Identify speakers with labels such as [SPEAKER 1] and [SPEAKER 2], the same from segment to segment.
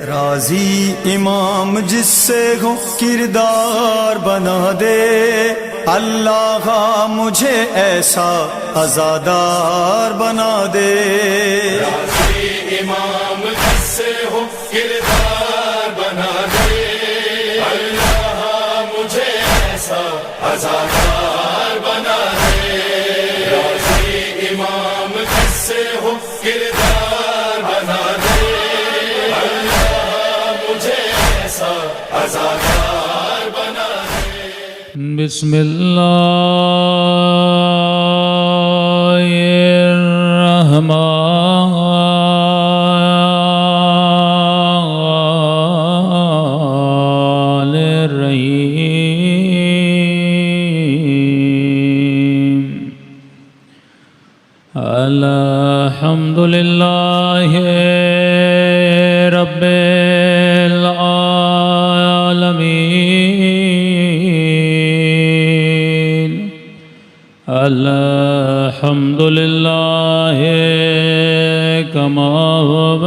[SPEAKER 1] راضی امام جس سے ہو کردار بنا دے، اللہ مجھے ایسا عزادار بنا دے۔
[SPEAKER 2] راضی امام جس سے ہو کردار بنا دے، اللہ مجھے ایسا عزادار بنا دے۔ راضی امام جس سے ہو کردار بنا دے، عزادار بنا دے۔
[SPEAKER 3] بسم اللہ الرحمن الرحیم۔ الحمد للہ رب الحمد للہ کما هو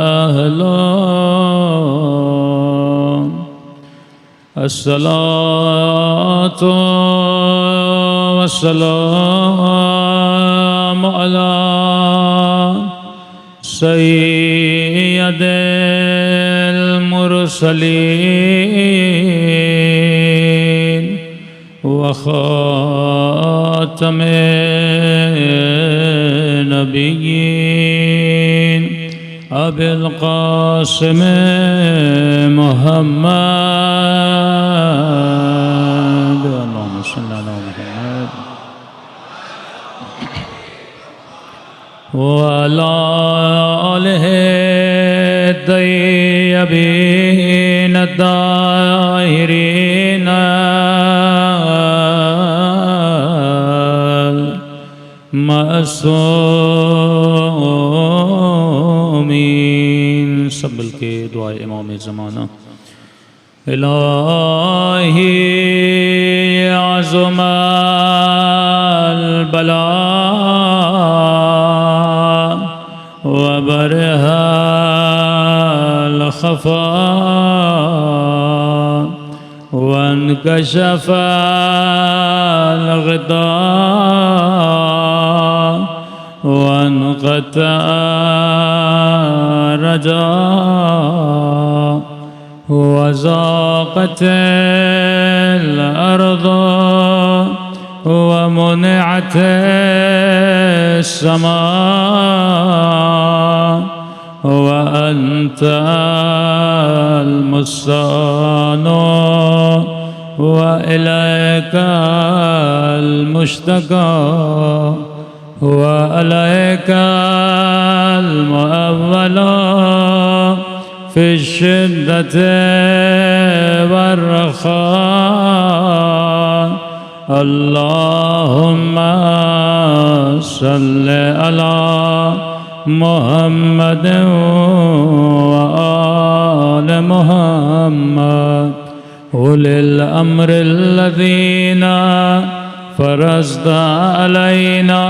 [SPEAKER 3] اہلہ، الصلاۃ والسلام علی سید المرسلین وخاتم نبیین ابی القاسم محمد، اللہم صلی علی محمد وعلی آلہ الطیبین الطاہرین معصومین۔ سب مل کے دعائے امام زمانہ۔ الہی عظم البلاء وبرہ الخفاء وانکشف الغطاء وانقطع الرجاء وضاقت الأرض ومنعت السماء وأنت المستعان وإليك المشتكى وعليك المؤول في الشدة والرخاء۔ اللهم صل على محمد وآل محمد أولي الأمر الذين فرضت علينا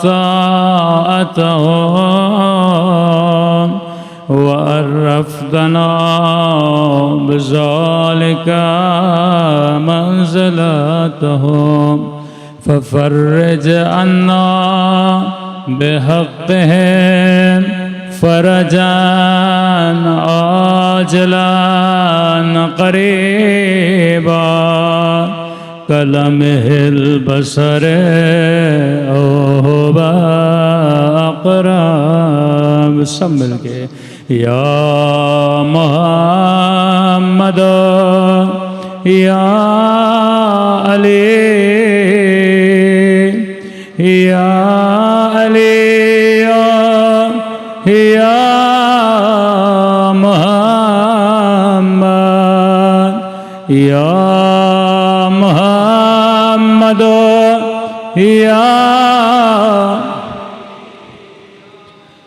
[SPEAKER 3] طاعتهم وعرفتنا بذلك منزلتهم، ففرج عنا بحقهم فرجا عاجلا قريبا كلمح البصر أو هو أقرب۔ سب مل کے یا محمد یا علی یا علی یا محمد یا محمد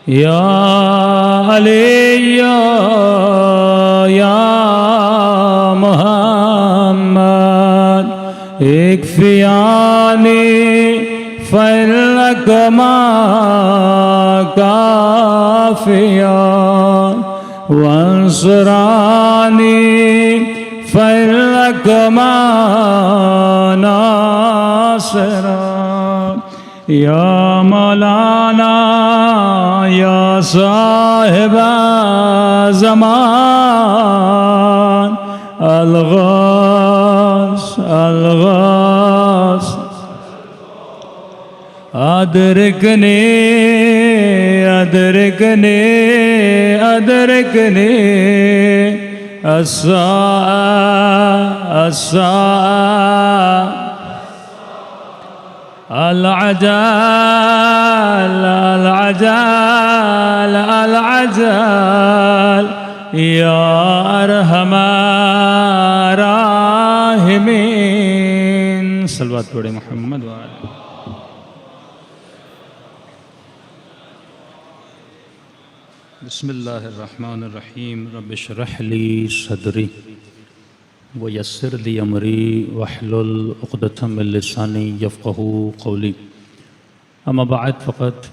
[SPEAKER 3] یا علی یا محمد اکفیانی، 'فإنك ما كان عافيا وانصراني فإنك معنا ناصرا يا مولانا يا صاحب زمان الغاث الغاث أدركني أدركني أدركني الساعة الساعة العجل العجل العجل يا أرحم الراحمين صلوات پڑھیں محمد وآلہ بسم اللہ الرحمن الرحیم رب اشرح لی صدری ویسر لی امری واحلل عقدۃ من لسانی یفقہوا قولی اما بعد فقد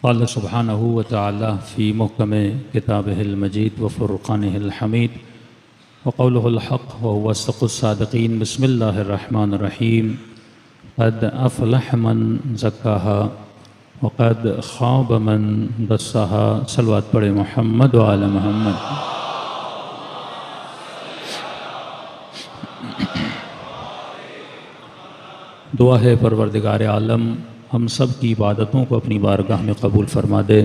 [SPEAKER 3] قال سبحانہ وتعالی فی محکم کتابہ المجید وفرقانہ الحمید وقولہ الحق وهو اصدق الصادقین بسم اللہ الرحمن الرحیم قد افلح من زکاہا وقد خواب من دسہا صلوات پڑھے محمد وعلی محمد دعا ہے پروردگار عالم ہم سب کی عبادتوں کو اپنی بارگاہ میں قبول فرما دے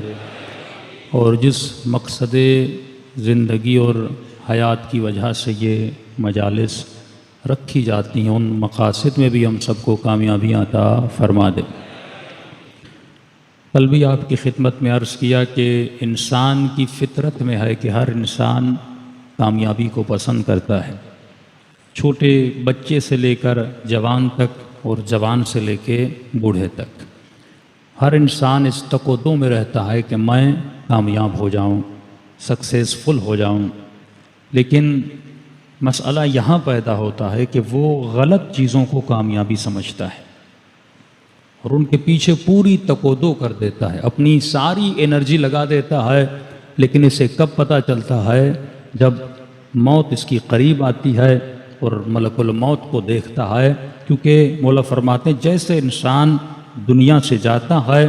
[SPEAKER 3] اور جس مقصد زندگی اور حیات کی وجہ سے یہ مجالس رکھی جاتی ہیں ان مقاصد میں بھی ہم سب کو کامیابیاں عطا فرما دے۔ کل بھی آپ کی خدمت میں عرض کیا کہ انسان کی فطرت میں ہے کہ ہر انسان کامیابی کو پسند کرتا ہے، چھوٹے بچے سے لے کر جوان تک اور جوان سے لے کے بوڑھے تک ہر انسان اس تقاضے میں رہتا ہے کہ میں کامیاب ہو جاؤں، سکسیسفل ہو جاؤں، لیکن مسئلہ یہاں پیدا ہوتا ہے کہ وہ غلط چیزوں کو کامیابی سمجھتا ہے اور ان کے پیچھے پوری تقاضو کر دیتا ہے، اپنی ساری انرجی لگا دیتا ہے، لیکن اسے کب پتہ چلتا ہے جب موت اس کی قریب آتی ہے اور ملک الموت کو دیکھتا ہے، کیونکہ مولا فرماتے ہیں جیسے انسان دنیا سے جاتا ہے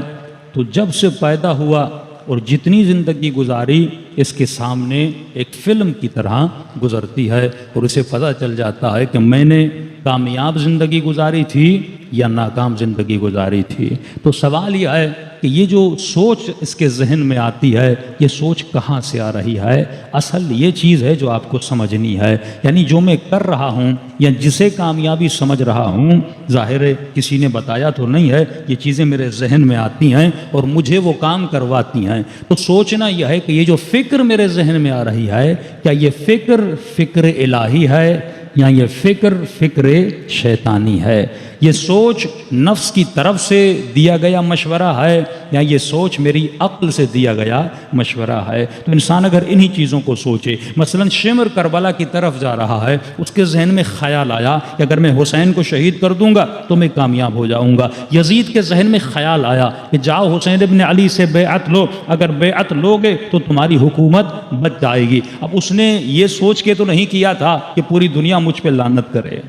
[SPEAKER 3] تو جب سے پیدا ہوا اور جتنی زندگی گزاری اس کے سامنے ایک فلم کی طرح گزرتی ہے اور اسے پتہ چل جاتا ہے کہ میں نے کامیاب زندگی گزاری تھی یا ناکام زندگی گزاری تھی۔ تو سوال یہ ہے کہ یہ جو سوچ اس کے ذہن میں آتی ہے یہ سوچ کہاں سے آ رہی ہے؟ اصل یہ چیز ہے جو آپ کو سمجھنی ہے، یعنی جو میں کر رہا ہوں یا جسے کامیابی سمجھ رہا ہوں، ظاہر ہے کسی نے بتایا تو نہیں ہے، یہ چیزیں میرے ذہن میں آتی ہیں اور مجھے وہ کام کرواتی ہیں۔ تو سوچنا یہ ہے کہ یہ جو فکر میرے ذہن میں آ رہی ہے کیا یہ فکر فکر الہی ہے یا یہ فکر فکر شیطانی ہے؟ یہ سوچ نفس کی طرف سے دیا گیا مشورہ ہے یا یہ سوچ میری عقل سے دیا گیا مشورہ ہے؟ تو انسان اگر انہی چیزوں کو سوچے، مثلا شمر کربلا کی طرف جا رہا ہے، اس کے ذہن میں خیال آیا کہ اگر میں حسین کو شہید کر دوں گا تو میں کامیاب ہو جاؤں گا۔ یزید کے ذہن میں خیال آیا کہ جاؤ حسین ابن علی سے بیعت لو، اگر بیعت لوگے تو تمہاری حکومت بچ جائے گی۔ اب اس نے یہ سوچ کے تو نہیں کیا تھا کہ پوری دنیا مجھ پہ لعنت کرے،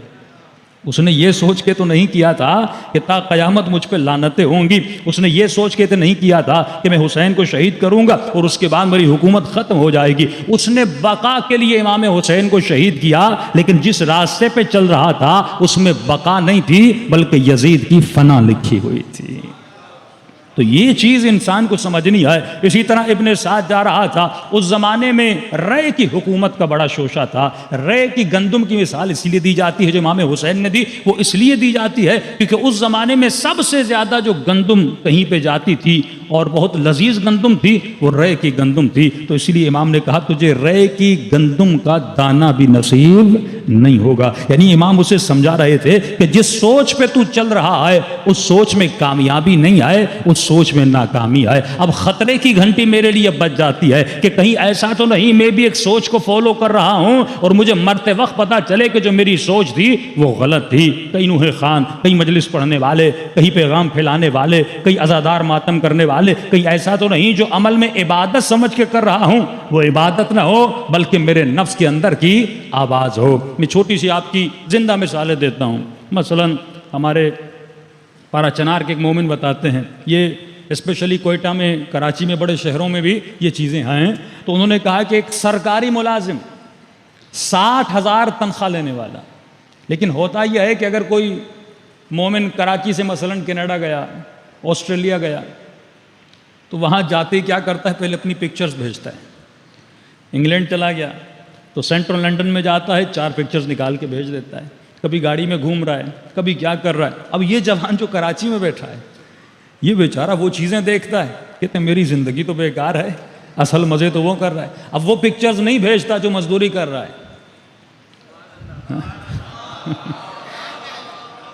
[SPEAKER 3] اس نے یہ سوچ کے تو نہیں کیا تھا کہ تا قیامت مجھ پہ لعنتیں ہوں گی، اس نے یہ سوچ کے تو نہیں کیا تھا کہ میں حسین کو شہید کروں گا اور اس کے بعد میری حکومت ختم ہو جائے گی۔ اس نے بقا کے لیے امام حسین کو شہید کیا، لیکن جس راستے پہ چل رہا تھا اس میں بقا نہیں تھی بلکہ یزید کی فنا لکھی ہوئی تھی۔ تو یہ چیز انسان کو سمجھنی ہے۔ اسی طرح ابن سعد جا رہا تھا، اس زمانے میں رے کی حکومت کا بڑا شوشہ تھا۔ رے کی گندم کی مثال اس لیے دی جاتی ہے جو امام حسین نے دی، وہ اس لیے دی جاتی ہے کیونکہ اس زمانے میں سب سے زیادہ جو گندم کہیں پہ جاتی تھی اور بہت لذیذ گندم تھی وہ رے کی گندم تھی، تو اس لیے امام نے کہا تجھے رے کی گندم کا دانہ بھی نصیب نہیں ہوگا۔ یعنی امام اسے سمجھا رہے تھے کہ جس سوچ پہ تو چل رہا ہے اس سوچ میں کامیابی نہیں آئے، اس سوچ میں ناکامی ہے۔ اب خطرے کی گھنٹی میرے لیے بج جاتی ہے کہ کہیں ایسا تو نہیں میں بھی ایک سوچ کو فالو کر رہا ہوں اور مجھے مرتے وقت پتا چلے کہ جو میری سوچ تھی وہ غلط تھی۔ کئی نوح خان، کئی مجلس پڑھنے والے، کئی پیغام پھیلانے والے، کئی عزادار ماتم کرنے والے والے کہیں ایسا تو نہیں جو عمل میں عبادت سمجھ کے کر رہا ہوں وہ عبادت نہ ہو بلکہ میرے نفس کے اندر کی آواز ہو. میں چھوٹی سی آپ کی زندہ مثالیں دیتا ہوں. مثلا ہمارے پارا چنار کے ایک مومن بتاتے ہیں, یہ اسپیشلی کوئٹہ میں, کراچی میں, بڑے شہروں میں بھی یہ چیزیں ہیں. تو انہوں نے کہا کہ ایک سرکاری ملازم 60,000 تنخواہ لینے والا, لیکن ہوتا یہ ہے کہ اگر کوئی مومن کراچی سے مثلا کینیڈا گیا, آسٹریلیا گیا, تو وہاں جاتے ہی کیا کرتا ہے, پہلے اپنی پکچرز بھیجتا ہے. انگلینڈ چلا گیا تو سینٹرل لنڈن میں جاتا ہے, 4 پکچرز نکال کے بھیج دیتا ہے. کبھی گاڑی میں گھوم رہا ہے, کبھی کیا کر رہا ہے. اب یہ جوان جو کراچی میں بیٹھا ہے یہ بیچارہ وہ چیزیں دیکھتا ہے, کہتے ہیں میری زندگی تو بیکار ہے, اصل مزے تو وہ کر رہا ہے. اب وہ پکچرز نہیں بھیجتا جو مزدوری کر رہا ہے,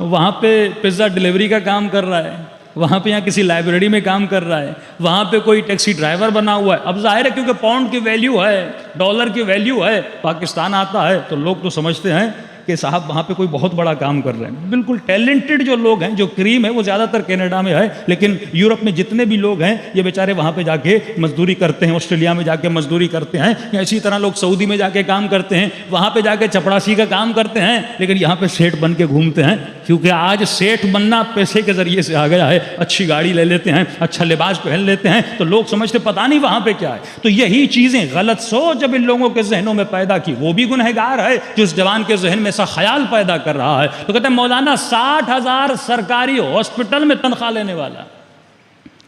[SPEAKER 3] وہاں پہ پزا ڈلیوری کا کام کر رہا ہے, وہاں پہ یہاں کسی لائبریری میں کام کر رہا ہے, وہاں پہ کوئی ٹیکسی ڈرائیور بنا ہوا ہے. اب ظاہر ہے کیونکہ پاؤنڈ کی ویلیو ہے, ڈالر کی ویلیو ہے, پاکستان آتا ہے تو لوگ تو سمجھتے ہیں کہ صاحب وہاں پہ کوئی بہت بڑا کام کر رہے ہیں. بالکل ٹیلنٹڈ جو لوگ ہیں, جو کریم ہے, وہ زیادہ تر کینیڈا میں ہے, لیکن یورپ میں جتنے بھی لوگ ہیں یہ بیچارے وہاں پہ جا کے مزدوری کرتے ہیں, آسٹریلیا میں جا کے مزدوری کرتے ہیں, یا اسی طرح لوگ سعودی میں جا کے کام کرتے ہیں, وہاں پہ جا کے چپڑاسی کا کام کرتے ہیں, لیکن یہاں پہ سیٹ بن کے گھومتے ہیں. کیونکہ آج سیٹ بننا پیسے کے ذریعے سے آ گیا ہے. اچھی گاڑی لے لیتے ہیں, اچھا لباس پہن لیتے ہیں, تو لوگ سمجھتے پتہ نہیں وہاں پہ کیا ہے. تو یہی چیزیں غلط سوچ جب ان لوگوں کے ذہنوں میں پیدا کی, وہ بھی گنہگار ہے جو اس جوان کے ذہن میں ایسا خیال پیدا کر رہا ہے. تو کہتے ہیں مولانا 60,000 سرکاری ہاسپٹل میں تنخواہ لینے والا,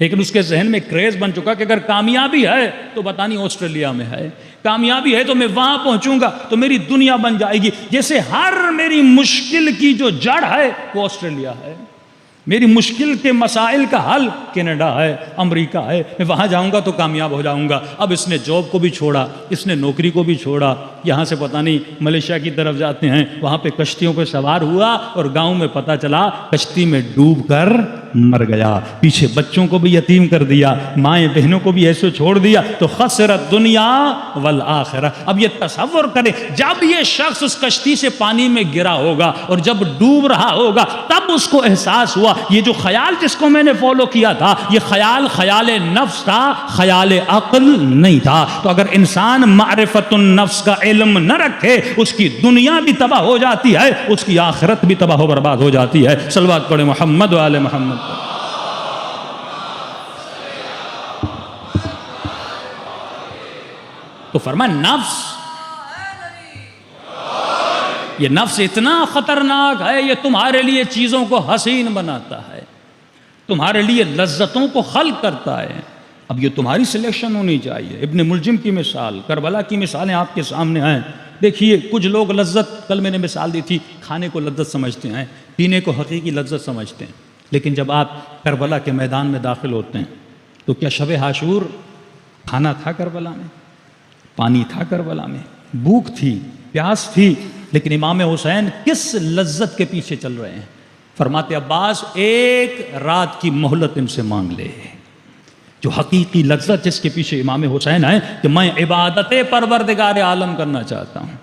[SPEAKER 3] لیکن اس کے ذہن میں کریز بن چکا کہ اگر کامیابی ہے تو پتہ نہیں آسٹریلیا میں ہے, کامیابی ہے تو میں وہاں پہنچوں گا تو میری دنیا بن جائے گی. جیسے ہر میری مشکل کی جو جڑ ہے وہ آسٹریلیا ہے, میری مشکل کے مسائل کا حل کینیڈا ہے, امریکہ ہے, میں وہاں جاؤں گا تو کامیاب ہو جاؤں گا. اب اس نے جاب کو بھی چھوڑا, اس نے نوکری کو بھی چھوڑا, یہاں سے پتہ نہیں ملیشیا کی طرف جاتے ہیں, وہاں پہ کشتیوں پہ سوار ہوا اور گاؤں میں پتہ چلا کشتی میں ڈوب کر مر گیا. پیچھے بچوں کو بھی یتیم کر دیا, مائیں بہنوں کو بھی ایسے چھوڑ دیا. تو خسرت دنیا والآخرہ. اب یہ تصور کریں, جب یہ شخص اس کشتی سے پانی میں گرا ہوگا اور جب ڈوب رہا ہوگا تب اس کو احساس ہوا یہ جو خیال جس کو میں نے فالو کیا تھا یہ خیال خیال نفس تھا, خیال عقل نہیں تھا. تو اگر انسان معرفت النفس کا علم نہ رکھے اس کی دنیا بھی تباہ ہو جاتی ہے, اس کی آخرت بھی تباہ و برباد ہو جاتی ہے. صلوات پڑھیں محمد و آل محمد. تو فرمایا نفس, یہ نفس اتنا خطرناک ہے, یہ تمہارے لیے چیزوں کو حسین بناتا ہے, تمہارے لیے لذتوں کو خلق کرتا ہے. اب یہ تمہاری سلیکشن ہونی چاہیے. ابن ملجم کی مثال, کربلا کی مثالیں آپ کے سامنے ہیں. دیکھیے کچھ لوگ لذت, کل میں نے مثال دی تھی, کھانے کو لذت سمجھتے ہیں, پینے کو حقیقی لذت سمجھتے ہیں, لیکن جب آپ کربلا کے میدان میں داخل ہوتے ہیں تو کیا شب عاشور کھانا تھا کربلا میں, پانی تھا کربلا میں, بھوک تھی, پیاس تھی, لیکن امام حسین کس لذت کے پیچھے چل رہے ہیں؟ فرماتے عباس ایک رات کی مہلت ان سے مانگ لے. جو حقیقی لذت جس کے پیچھے امام حسین ہے کہ میں عبادت پروردگار عالم کرنا چاہتا ہوں.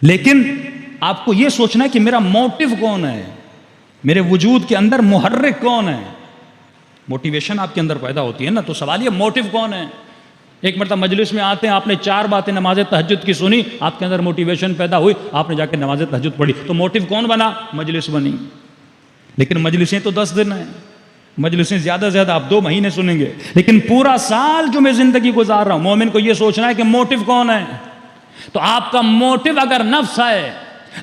[SPEAKER 3] لیکن آپ کو یہ سوچنا ہے کہ میرا موٹیو کون ہے, میرے وجود کے اندر محرک کون ہے. موٹیویشن آپ کے اندر پیدا ہوتی ہے نا, تو سوال یہ موٹیو کون ہے. ایک مرتبہ مجلس میں آتے ہیں, آپ نے 4 باتیں نماز تہجد کی سنی, آپ کے اندر موٹیویشن پیدا ہوئی, آپ نے جا کے نماز تہجد پڑھی, تو موٹیو کون بنا؟ مجلس بنی. لیکن مجلسیں تو 10 دن ہیں, مجلسیں زیادہ سے زیادہ آپ 2 مہینے سنیں گے, لیکن پورا سال جو میں زندگی گزار رہا ہوں, مومن کو یہ سوچنا ہے کہ موٹیو کون ہے. تو آپ کا موٹیو اگر نفس ہے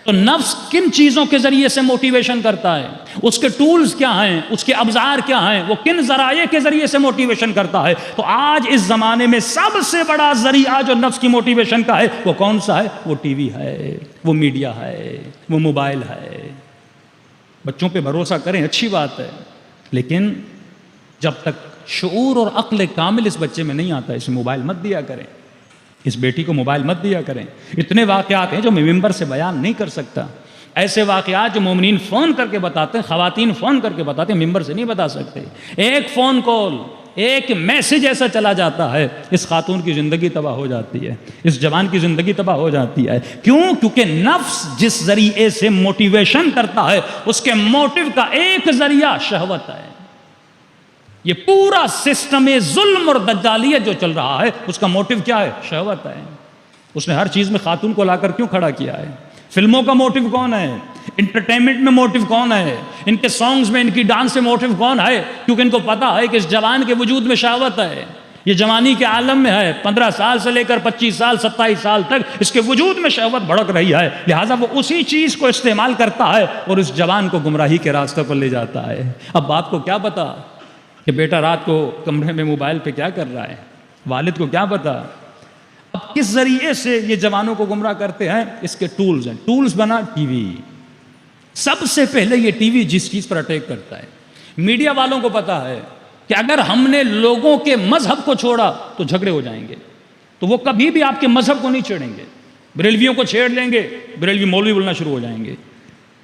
[SPEAKER 3] تو نفس کن چیزوں کے ذریعے سے موٹیویشن کرتا ہے, اس کے ٹولز کیا ہیں, اس کے ابزار کیا ہیں, وہ کن ذرائع کے ذریعے سے موٹیویشن کرتا ہے. تو آج اس زمانے میں سب سے بڑا ذریعہ جو نفس کی موٹیویشن کا ہے وہ کون سا ہے؟ وہ ٹی وی ہے, وہ میڈیا ہے, وہ موبائل ہے. بچوں پہ بھروسہ کریں, اچھی بات ہے, لیکن جب تک شعور اور عقل کامل اس بچے میں نہیں آتا اسے موبائل مت دیا کریں, اس بیٹی کو موبائل مت دیا کریں. اتنے واقعات ہیں جو میں ممبر سے بیان نہیں کر سکتا, ایسے واقعات جو مومنین فون کر کے بتاتے ہیں, خواتین فون کر کے بتاتے ہیں, ممبر سے نہیں بتا سکتے. ایک فون کال, ایک میسج ایسا چلا جاتا ہے, اس خاتون کی زندگی تباہ ہو جاتی ہے, اس جوان کی زندگی تباہ ہو جاتی ہے. کیوں؟ کیونکہ نفس جس ذریعے سے موٹیویشن کرتا ہے اس کے موٹیو کا ایک ذریعہ شہوت ہے. یہ پورا سسٹم ظلم اور دجالیت جو چل رہا ہے اس کا موٹیو کیا ہے؟ شہوت ہے۔ اس نے ہر چیز میں خاتون کو لا کر کیوں کھڑا کیا ہے؟ فلموں کا موٹیو کون ہے؟ انٹرٹینمنٹ میں موٹیو کون ہے؟ ان کے سانگز میں، ان کی ڈانس سے موٹیو کون ہے؟ کیونکہ ان کو پتا ہے کہ اس جوان کے وجود میں شہوت ہے، یہ جوانی کے عالم میں ہے، 15 سال سے لے کر 25 سال 27 سال تک اس کے وجود میں شہوت بھڑک رہی ہے، لہٰذا وہ اسی چیز کو استعمال کرتا ہے اور اس جوان کو گمراہی کے راستے پر لے جاتا ہے۔ اب باپ کو کیا پتا کہ بیٹا رات کو کمرے میں موبائل پہ کیا کر رہا ہے؟ والد کو کیا پتا؟ اب کس ذریعے سے یہ جوانوں کو گمراہ کرتے ہیں؟ اس کے ٹولز ہیں۔ ٹولز بنا ٹی وی۔ سب سے پہلے یہ ٹی وی جس چیز پر اٹیک کرتا ہے، میڈیا والوں کو پتا ہے کہ اگر ہم نے لوگوں کے مذہب کو چھوڑا تو جھگڑے ہو جائیں گے، تو وہ کبھی بھی آپ کے مذہب کو نہیں چھیڑیں گے۔ بریلویوں کو چھیڑ لیں گے، بریلوی مولوی بولنا شروع ہو جائیں گے۔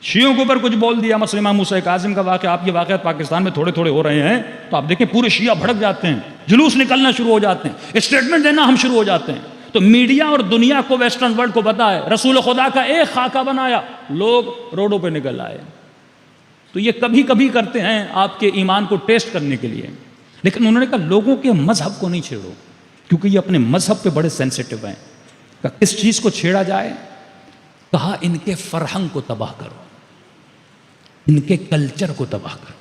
[SPEAKER 3] شیعوں کے اوپر کچھ بول دیا، مثلا امام موسیٰ کاظم کا واقعہ، آپ یہ واقعات پاکستان میں تھوڑے تھوڑے ہو رہے ہیں تو آپ دیکھیں پورے شیعہ بھڑک جاتے ہیں، جلوس نکلنا شروع ہو جاتے ہیں، اسٹیٹمنٹ دینا ہم شروع ہو جاتے ہیں۔ تو میڈیا اور دنیا کو، ویسٹرن ورلڈ کو پتا ہے رسول خدا کا ایک خاکہ بنایا، لوگ روڈوں پہ نکل آئے۔ تو یہ کبھی کبھی کرتے ہیں آپ کے ایمان کو ٹیسٹ کرنے کے لیے، لیکن انہوں نے کہا لوگوں کے مذہب کو نہیں چھیڑو، کیونکہ یہ اپنے مذہب پہ بڑے سینسیٹیو ہیں۔ کہا کس چیز کو چھیڑا جائے؟ کہا ان کے فرہنگ کو تباہ کرو، ان کے کلچر کو تباہ کرو۔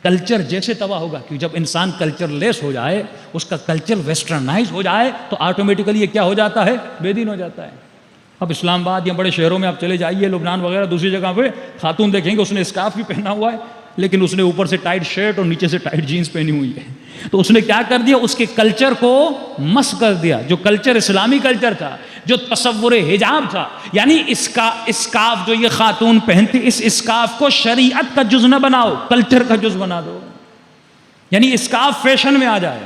[SPEAKER 3] کلچر جیسے تباہ ہوگا، کیونکہ جب انسان کلچر لیس ہو جائے، اس کا کلچر ویسٹرنائز ہو جائے تو آٹومیٹیکلی یہ کیا ہو جاتا ہے؟ بے دین ہو جاتا ہے۔ اب اسلام آباد یا بڑے شہروں میں آپ چلے جائیے، لبنان وغیرہ دوسری جگہ پہ خاتون دیکھیں گے اس نے اسکارف بھی پہنا ہوا ہے، لیکن اس نے اوپر سے ٹائٹ شرٹ اور نیچے سے ٹائٹ جینز پہنی ہوئی ہے۔ تو اس نے کیا کر دیا؟ اس کے کلچر کو مس کر دیا، جو کلچر اسلامی کلچر تھا، جو تصور حجاب تھا، یعنی اس کا اسکارف جو یہ خاتون پہنتی، اس اسکارف کو شریعت کا جز نہ بناؤ، کلچر کا جز بنا دو، یعنی اسکارف فیشن میں آ جائے۔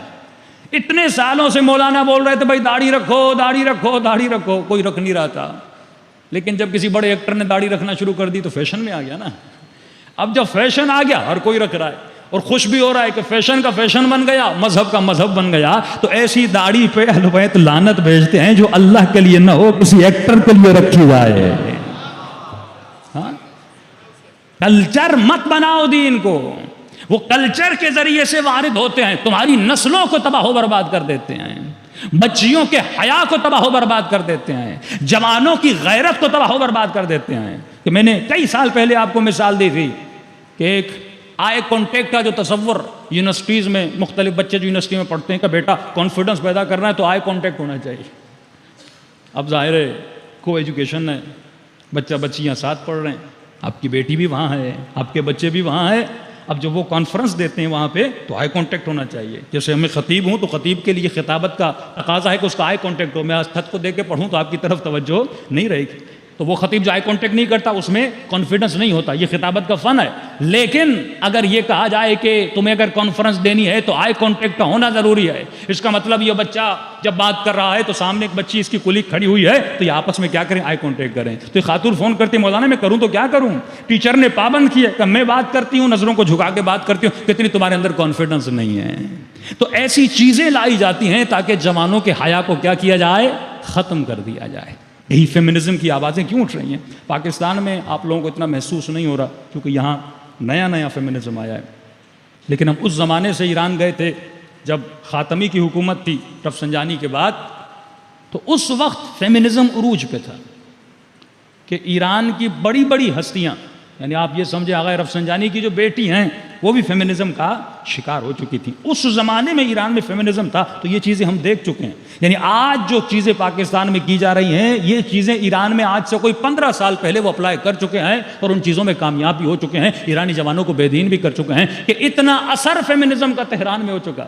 [SPEAKER 3] اتنے سالوں سے مولانا بول رہے تھے بھائی داڑھی رکھو، داڑھی رکھو، داڑھی رکھو، کوئی رکھ نہیں رہا تھا، لیکن جب کسی بڑے ایکٹر نے داڑھی رکھنا شروع کر دی تو فیشن میں آ گیا نا۔ اب جب فیشن آ گیا ہر کوئی رکھ رہا ہے اور خوش بھی ہو رہا ہے کہ فیشن کا فیشن بن گیا، مذہب کا مذہب بن گیا، تو ایسی داڑھی پہ اہل بیت لعنت بھیجتے ہیں جو اللہ کے لیے نہ ہو، کسی ایکٹر کے لیے رکھی جائے۔ ہاں، کلچر مت بناؤ دین کو، وہ کلچر کے ذریعے سے وارد ہوتے ہیں، تمہاری نسلوں کو تباہ و برباد کر دیتے ہیں، بچیوں کے حیا کو تباہ و برباد کر دیتے ہیں، جوانوں کی غیرت کو تباہ و برباد کر دیتے ہیں۔ کہ میں نے کئی سال پہلے آپ کو مثال دی تھی کہ ایک آئی کانٹیکٹ کا جو تصور یونیورسٹیز میں، مختلف بچے جو یونیورسٹی میں پڑھتے ہیں کہ بیٹا کانفیڈنس پیدا کرنا ہے تو آئی کانٹیکٹ ہونا چاہیے۔ اب ظاہر ہے کو ایجوکیشن ہے، بچہ بچیاں ساتھ پڑھ رہے ہیں، آپ کی بیٹی بھی وہاں ہے، آپ کے بچے بھی وہاں ہیں، اب جب وہ کانفرنس دیتے ہیں وہاں پہ تو آئی کانٹیکٹ ہونا چاہیے۔ جیسے میں خطیب ہوں تو خطیب کے لیے خطابت کا تقاضا ہے کہ اس کا آئی کانٹیکٹ ہو، میں آج خط کو دے کے پڑھوں تو آپ کی طرف توجہ نہیں رہے گی، تو وہ خطیب جو آئی کانٹیکٹ نہیں کرتا اس میں کانفیڈنس نہیں ہوتا، یہ خطابت کا فن ہے۔ لیکن اگر یہ کہا جائے کہ تمہیں اگر کانفرنس دینی ہے تو آئی کانٹیکٹ کا ہونا ضروری ہے، اس کا مطلب یہ بچہ جب بات کر رہا ہے تو سامنے ایک بچی اس کی کلیگ کھڑی ہوئی ہے تو یہ آپس میں کیا کریں؟ آئی کانٹیکٹ کریں۔ تو یہ خاتون فون کرتی مولانا میں کروں تو کیا کروں؟ ٹیچر نے پابند کیا کہ میں بات کرتی ہوں، نظروں کو جھکا کے بات کرتی ہوں، کتنی تمہارے اندر کانفیڈنس نہیں ہے۔ تو ایسی چیزیں لائی جاتی ہیں تاکہ جوانوں کے حیا کو کیا کیا جائے؟ ختم کر دیا جائے۔ یہی فیمنزم کی آوازیں کیوں اٹھ رہی ہیں؟ پاکستان میں آپ لوگوں کو اتنا محسوس نہیں ہو رہا کیونکہ یہاں نیا نیا فیمنزم آیا ہے، لیکن ہم اس زمانے سے ایران گئے تھے جب خاتمی کی حکومت تھی رفسنجانی کے بعد، تو اس وقت فیمنزم عروج پہ تھا کہ ایران کی بڑی بڑی ہستیاں، یعنی آپ یہ سمجھے آغا رفسنجانی کی جو بیٹی ہیں وہ بھی فیمنزم کا شکار ہو چکی تھیں۔ اس زمانے میں ایران میں فیمنزم تھا، تو یہ چیزیں ہم دیکھ چکے ہیں۔ یعنی آج جو چیزیں پاکستان میں کی جا رہی ہیں یہ چیزیں ایران میں آج سے کوئی 15 سال پہلے وہ اپلائی کر چکے ہیں اور ان چیزوں میں کامیاب بھی ہو چکے ہیں، ایرانی جوانوں کو بے دین بھی کر چکے ہیں کہ اتنا اثر فیمنزم کا تہران میں ہو چکا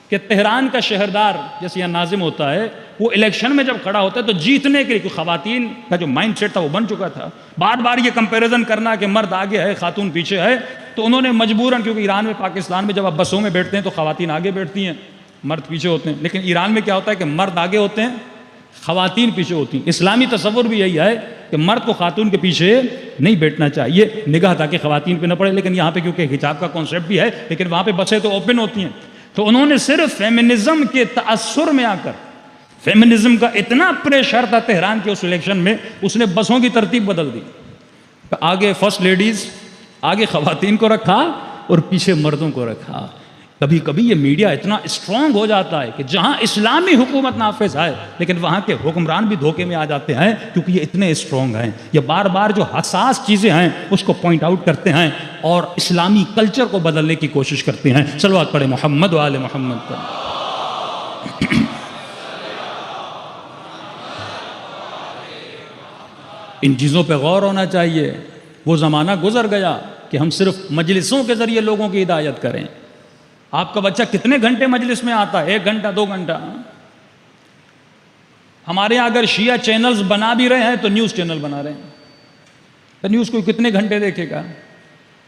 [SPEAKER 3] کہ تہران کا شہردار جیسے یہاں ناظم ہوتا ہے، وہ الیکشن میں جب کھڑا ہوتا ہے تو جیتنے کے لیے، خواتین کا جو مائنڈ سیٹ تھا وہ بن چکا تھا، بار بار یہ کمپیریزن کرنا کہ مرد آگے ہے خاتون پیچھے ہے، تو انہوں نے مجبوراً، کیونکہ ایران میں پاکستان میں جب آپ بسوں میں بیٹھتے ہیں تو خواتین آگے بیٹھتی ہیں، مرد پیچھے ہوتے ہیں، لیکن ایران میں کیا ہوتا ہے کہ مرد آگے ہوتے ہیں، خواتین پیچھے ہوتی ہیں۔ اسلامی تصور بھی یہی ہے کہ مرد کو خاتون کے پیچھے نہیں بیٹھنا چاہیے، نگاہ تاکہ خواتین پہ نہ پڑے، لیکن یہاں پہ کیونکہ حجاب کا کانسیپٹ بھی ہے، لیکن وہاں پہ بسیں تو اوپن ہوتی ہیں، تو انہوں نے صرف فیمنزم کے تأثر میں آ کر، فیمنزم کا اتنا پریشر تھا تہران کے اس الیکشن میں، اس نے بسوں کی ترتیب بدل دی، آگے فرسٹ لیڈیز، آگے خواتین کو رکھا اور پیچھے مردوں کو رکھا۔ کبھی کبھی یہ میڈیا اتنا اسٹرانگ ہو جاتا ہے کہ جہاں اسلامی حکومت نافذ ہے لیکن وہاں کے حکمران بھی دھوکے میں آ جاتے ہیں کیونکہ یہ اتنے اسٹرانگ ہیں. یہ بار بار جو حساس چیزیں ہیں اس کو پوائنٹ آؤٹ کرتے ہیں اور اسلامی کلچر کو بدلنے کی کوشش کرتے ہیں. صلوات پڑھیں محمد و آل محمد پر. ان چیزوں پہ غور ہونا چاہیے. وہ زمانہ گزر گیا کہ ہم صرف مجلسوں کے ذریعے لوگوں کی ہدایت کریں. آپ کا بچہ کتنے گھنٹے مجلس میں آتا ہے؟ 1 گھنٹہ 2 گھنٹہ. ہمارے یہاں اگر شیعہ چینلز بنا بھی رہے ہیں تو نیوز چینل بنا رہے ہیں. تو نیوز کو کتنے گھنٹے دیکھے گا؟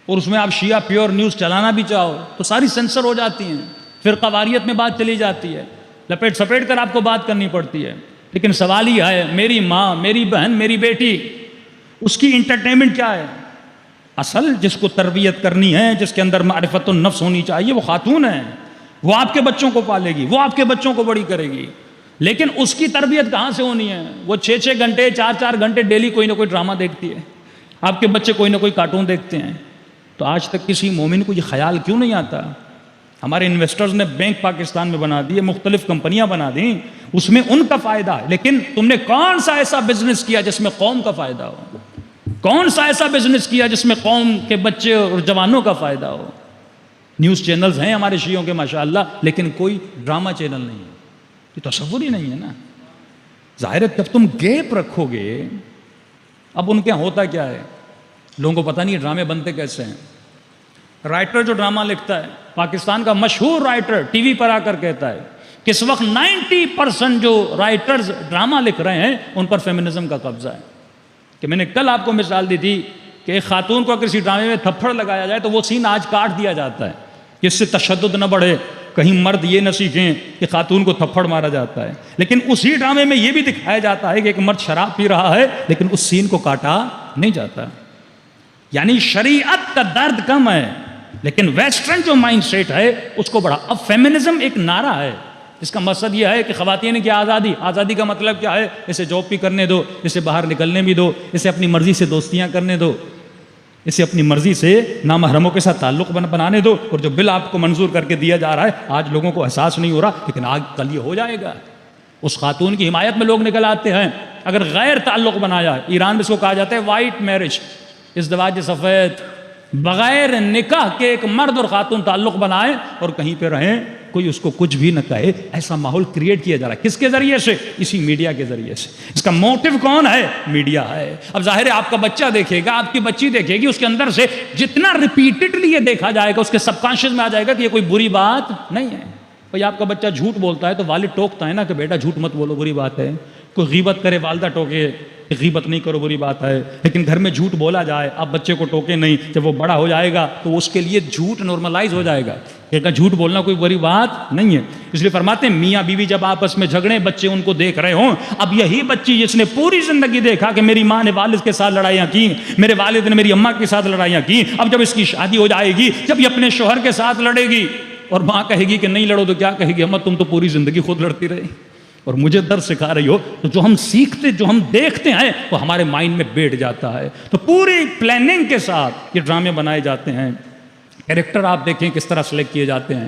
[SPEAKER 3] اور اس میں آپ شیعہ پیور نیوز چلانا بھی چاہو تو ساری سینسر ہو جاتی ہیں. فرقہ واریت میں بات چلی جاتی ہے, لپیٹ سپیٹ کر آپ کو بات کرنی پڑتی ہے. لیکن سوال یہ ہے, میری ماں, میری بہن, میری بیٹی, اس کی انٹرٹینمنٹ کیا ہے؟ اصل جس کو تربیت کرنی ہے, جس کے اندر معرفت النفس ہونی چاہیے, وہ خاتون ہے. وہ آپ کے بچوں کو پالے گی, وہ آپ کے بچوں کو بڑی کرے گی. لیکن اس کی تربیت کہاں سے ہونی ہے؟ وہ 6-6 گھنٹے 4-4 گھنٹے ڈیلی کوئی نہ کوئی ڈرامہ دیکھتی ہے. آپ کے بچے کوئی نہ کوئی کارٹون دیکھتے ہیں. تو آج تک کسی مومن کو یہ خیال کیوں نہیں آتا؟ ہمارے انویسٹرز نے بینک پاکستان میں بنا دیے, مختلف کمپنیاں بنا دیں, اس میں ان کا فائدہ ہے. لیکن تم نے کون سا ایسا بزنس کیا جس میں قوم کا فائدہ ہو؟ کون سا ایسا بزنس کیا جس میں قوم کے بچے اور جوانوں کا فائدہ ہو؟ نیوز چینلز ہیں ہمارے شیعوں کے ماشاءاللہ, لیکن کوئی ڈرامہ چینل نہیں ہے. یہ تصور ہی نہیں ہے نا. ظاہر ہے جب تم گیپ رکھو گے. اب ان کے یہاں ہوتا کیا ہے, لوگوں کو پتہ نہیں ڈرامے بنتے کیسے ہیں. رائٹر جو ڈرامہ لکھتا ہے, پاکستان کا مشہور رائٹر ٹی وی پر آ کر کہتا ہے کہ اس وقت 90% جو رائٹرز ڈرامہ لکھ رہے ہیں ان پر فیمنزم کا قبضہ ہے. کہ میں نے کل آپ کو مثال دی تھی کہ ایک خاتون کو اگر کسی ڈرامے میں تھپڑ لگایا جائے تو وہ سین آج کاٹ دیا جاتا ہے کہ اس سے تشدد نہ بڑھے, کہیں مرد یہ نہ سیکھیں کہ خاتون کو تھپڑ مارا جاتا ہے. لیکن اسی ڈرامے میں یہ بھی دکھایا جاتا ہے کہ ایک مرد شراب پی رہا ہے لیکن اس سین کو کاٹا نہیں جاتا. یعنی شریعت کا درد کم ہے لیکن ویسٹرن جو مائنڈ سیٹ ہے اس کو بڑا. اب فیمنزم ایک نعرہ ہے, اس کا مقصد یہ ہے کہ خواتین کی آزادی. آزادی کا مطلب کیا ہے؟ اسے جاب بھی کرنے دو, اسے باہر نکلنے بھی دو, اسے اپنی مرضی سے دوستیاں کرنے دو, اسے اپنی مرضی سے نامحرموں کے ساتھ تعلق بنانے دو. اور جو بل آپ کو منظور کر کے دیا جا رہا ہے آج لوگوں کو احساس نہیں ہو رہا, لیکن آج کل یہ ہو جائے گا. اس خاتون کی حمایت میں لوگ نکل آتے ہیں. اگر غیر تعلق بنایا, ایران میں اس کو کہا جاتا ہے وائٹ میرج, ازدواج سفید, بغیر نکاح کے ایک مرد اور خاتون تعلق بنائیں اور کہیں پہ رہیں, کوئی اس کو کچھ بھی نہ کہے, ایسا ماحول کریٹ کیا جا رہا ہے. کس کے ذریعے سے؟ اسی میڈیا کے ذریعے سے. اس کا موٹیو کون ہے؟ میڈیا ہے. اب ظاہر ہے آپ کا بچہ دیکھے گا, آپ کی بچی دیکھے گی, اس کے اندر سے جتنا ریپیٹڈلی یہ دیکھا جائے گا اس کے سب کانشیس میں آ جائے گا کہ یہ کوئی بری بات نہیں ہے. بھئی آپ کا بچہ جھوٹ بولتا ہے تو والد ٹوکتا ہے نا کہ بیٹا جھوٹ مت بولو, بری بات ہے. کوئی غیبت کرے, والدہ ٹوکے کہ غیبت نہیں کرو, بری بات ہے. لیکن گھر میں جھوٹ بولا جائے, آپ بچے کو ٹوکے نہیں, جب وہ بڑا ہو جائے گا تو اس کے لیے جھوٹ نارملائز ہو جائے گا کہ جھوٹ بولنا کوئی بری بات نہیں ہے. اس لیے فرماتے ہیں میاں بیوی جب آپس میں جھگڑیں, بچے ان کو دیکھ رہے ہوں. اب یہی بچی جس نے پوری زندگی دیکھا کہ میری ماں نے والد کے ساتھ لڑائیاں کی, میرے والد نے میری اماں کے ساتھ لڑائیاں کی, اب جب اس کی شادی ہو جائے گی, جب یہ اپنے شوہر کے ساتھ لڑے گی اور ماں کہے گی کہ نہیں لڑو, تو کیا کہے گی؟ اماں تم تو پوری زندگی خود لڑتی رہی اور مجھے درس سکھا رہی ہو. تو جو ہم سیکھتے, جو ہم دیکھتے ہیں وہ ہمارے مائنڈ میں بیٹھ جاتا ہے. تو پوری پلاننگ کے ساتھ یہ ڈرامے بنائے جاتے ہیں. کیریکٹر آپ دیکھیں کس طرح سلیکٹ کیے جاتے ہیں.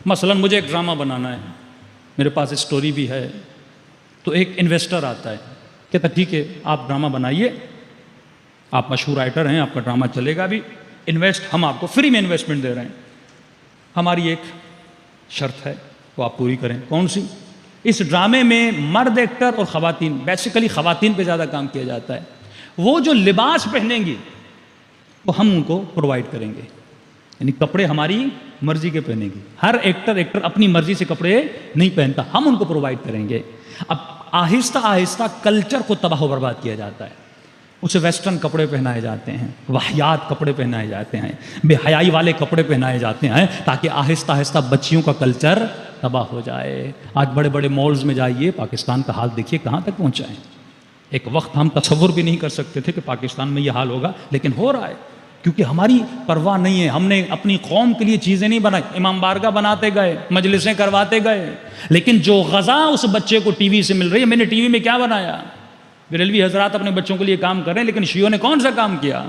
[SPEAKER 3] مثلا مجھے ایک ڈرامہ بنانا ہے, میرے پاس اسٹوری بھی ہے, تو ایک انویسٹر آتا ہے, کہتا ٹھیک ہے آپ ڈرامہ بنائیے, آپ مشہور رائٹر ہیں, آپ کا ڈرامہ چلے گا بھی, انویسٹ ہم آپ کو فری میں انویسٹمنٹ دے رہے ہیں. ہماری ایک شرط ہے وہ آپ پوری کریں. کون سی؟ اس ڈرامے میں مرد ایکٹر اور خواتین, بیسیکلی خواتین پہ زیادہ کام کیا جاتا ہے, وہ جو لباس پہنیں گی وہ ہم ان کو پرووائڈ کریں گے. یعنی کپڑے ہماری مرضی کے پہنیں گی. ہر ایکٹر اپنی مرضی سے کپڑے نہیں پہنتا, ہم ان کو پرووائڈ کریں گے. اب آہستہ آہستہ کلچر کو تباہ و برباد کیا جاتا ہے. اسے ویسٹرن کپڑے پہنائے جاتے ہیں, واہیات کپڑے پہنائے جاتے ہیں, بے حیائی والے کپڑے پہنائے جاتے ہیں, تاکہ آہستہ آہستہ بچیوں کا کلچر تباہ ہو جائے. آج بڑے بڑے مالز میں جائیے, پاکستان کا حال دیکھیے کہاں تک پہنچا ہے. ایک وقت ہم تصور بھی نہیں کر سکتے تھے کہ پاکستان میں یہ حال ہوگا, لیکن ہو رہا ہے کیونکہ ہماری پرواہ نہیں ہے. ہم نے اپنی قوم کے لیے چیزیں نہیں بنائی, امام بارگاہ بناتے گئے, مجلسیں کرواتے گئے, لیکن جو غذا اس بچے کو ٹی وی سے مل رہی ہے, میں نے ٹی وی میں کیا بنایا؟ بریلوی حضرات اپنے بچوں کے لیے کام کر رہے ہیں, لیکن شیعوں نے کون سا کام کیا؟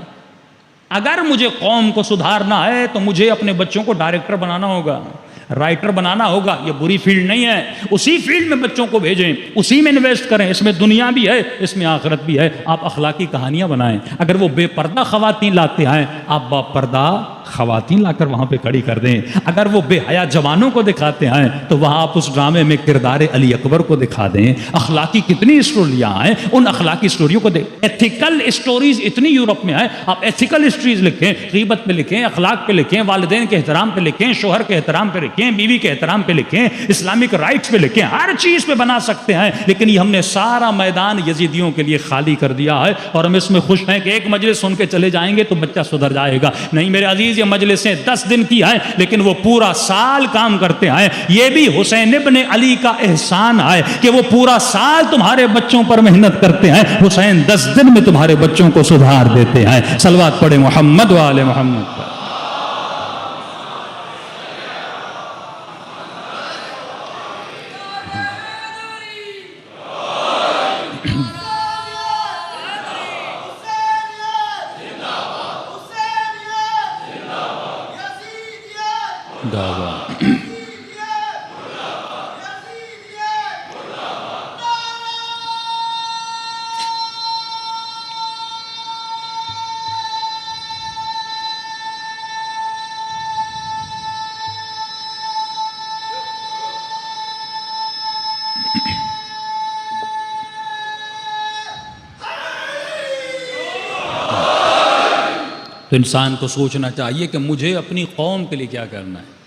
[SPEAKER 3] اگر مجھے قوم کو سدھارنا ہے تو مجھے اپنے بچوں کو ڈائریکٹر بنانا ہوگا, رائٹر بنانا ہوگا، یہ بری فیلڈ نہیں ہے، اسی فیلڈ میں بچوں کو بھیجیں، اسی میں انویسٹ کریں، اس میں دنیا بھی ہے، اس میں آخرت بھی ہے۔ آپ اخلاقی کہانیاں بنائیں۔ اگر وہ بے پردہ خواتین لاتے ہیں، آپ با پردہ خواتین لا کر وہاں پہ کھڑی کر دیں۔ اگر وہ بے حیا جوانوں کو دکھاتے ہیں تو وہاں آپ اس ڈرامے میں کردار علی اکبر کو دکھا دیں۔ اخلاقی کتنی اسٹوریاں ہیں، ان اخلاقی اسٹوریوں کو دیں۔ ایتھیکل اسٹوریز اتنی یورپ میں ہیں، آپ ایتھیکل اسٹوریز لکھیں، غیبت پہ لکھیں، اخلاق پہ لکھیں، والدین کے احترام پہ لکھیں، شوہر کے احترام پہ لکھیں، بیوی کے احترام پہ لکھیں، اسلامک رائٹس پہ لکھیں، ہر چیز پہ بنا سکتے ہیں۔ لیکن یہ ہم نے سارا میدان یزیدیوں کے لیے خالی کر دیا ہے، اور ہم اس میں خوش ہیں کہ ایک مجلس سن کے چلے جائیں گے تو بچہ سدھر جائے گا۔ نہیں میرے عزیز، یہ مجلسیں 10 دن کی ہیں لیکن وہ پورا سال کام کرتے ہیں۔ یہ بھی حسین ابن علی کا احسان ہے کہ وہ پورا سال تمہارے بچوں پر محنت کرتے ہیں، حسین 10 دن میں تمہارے بچوں کو سدھار دیتے ہیں۔ صلوات پڑھیں محمد و آل محمد پر۔ تو انسان کو سوچنا چاہیے کہ مجھے اپنی قوم کے لیے کیا کرنا ہے۔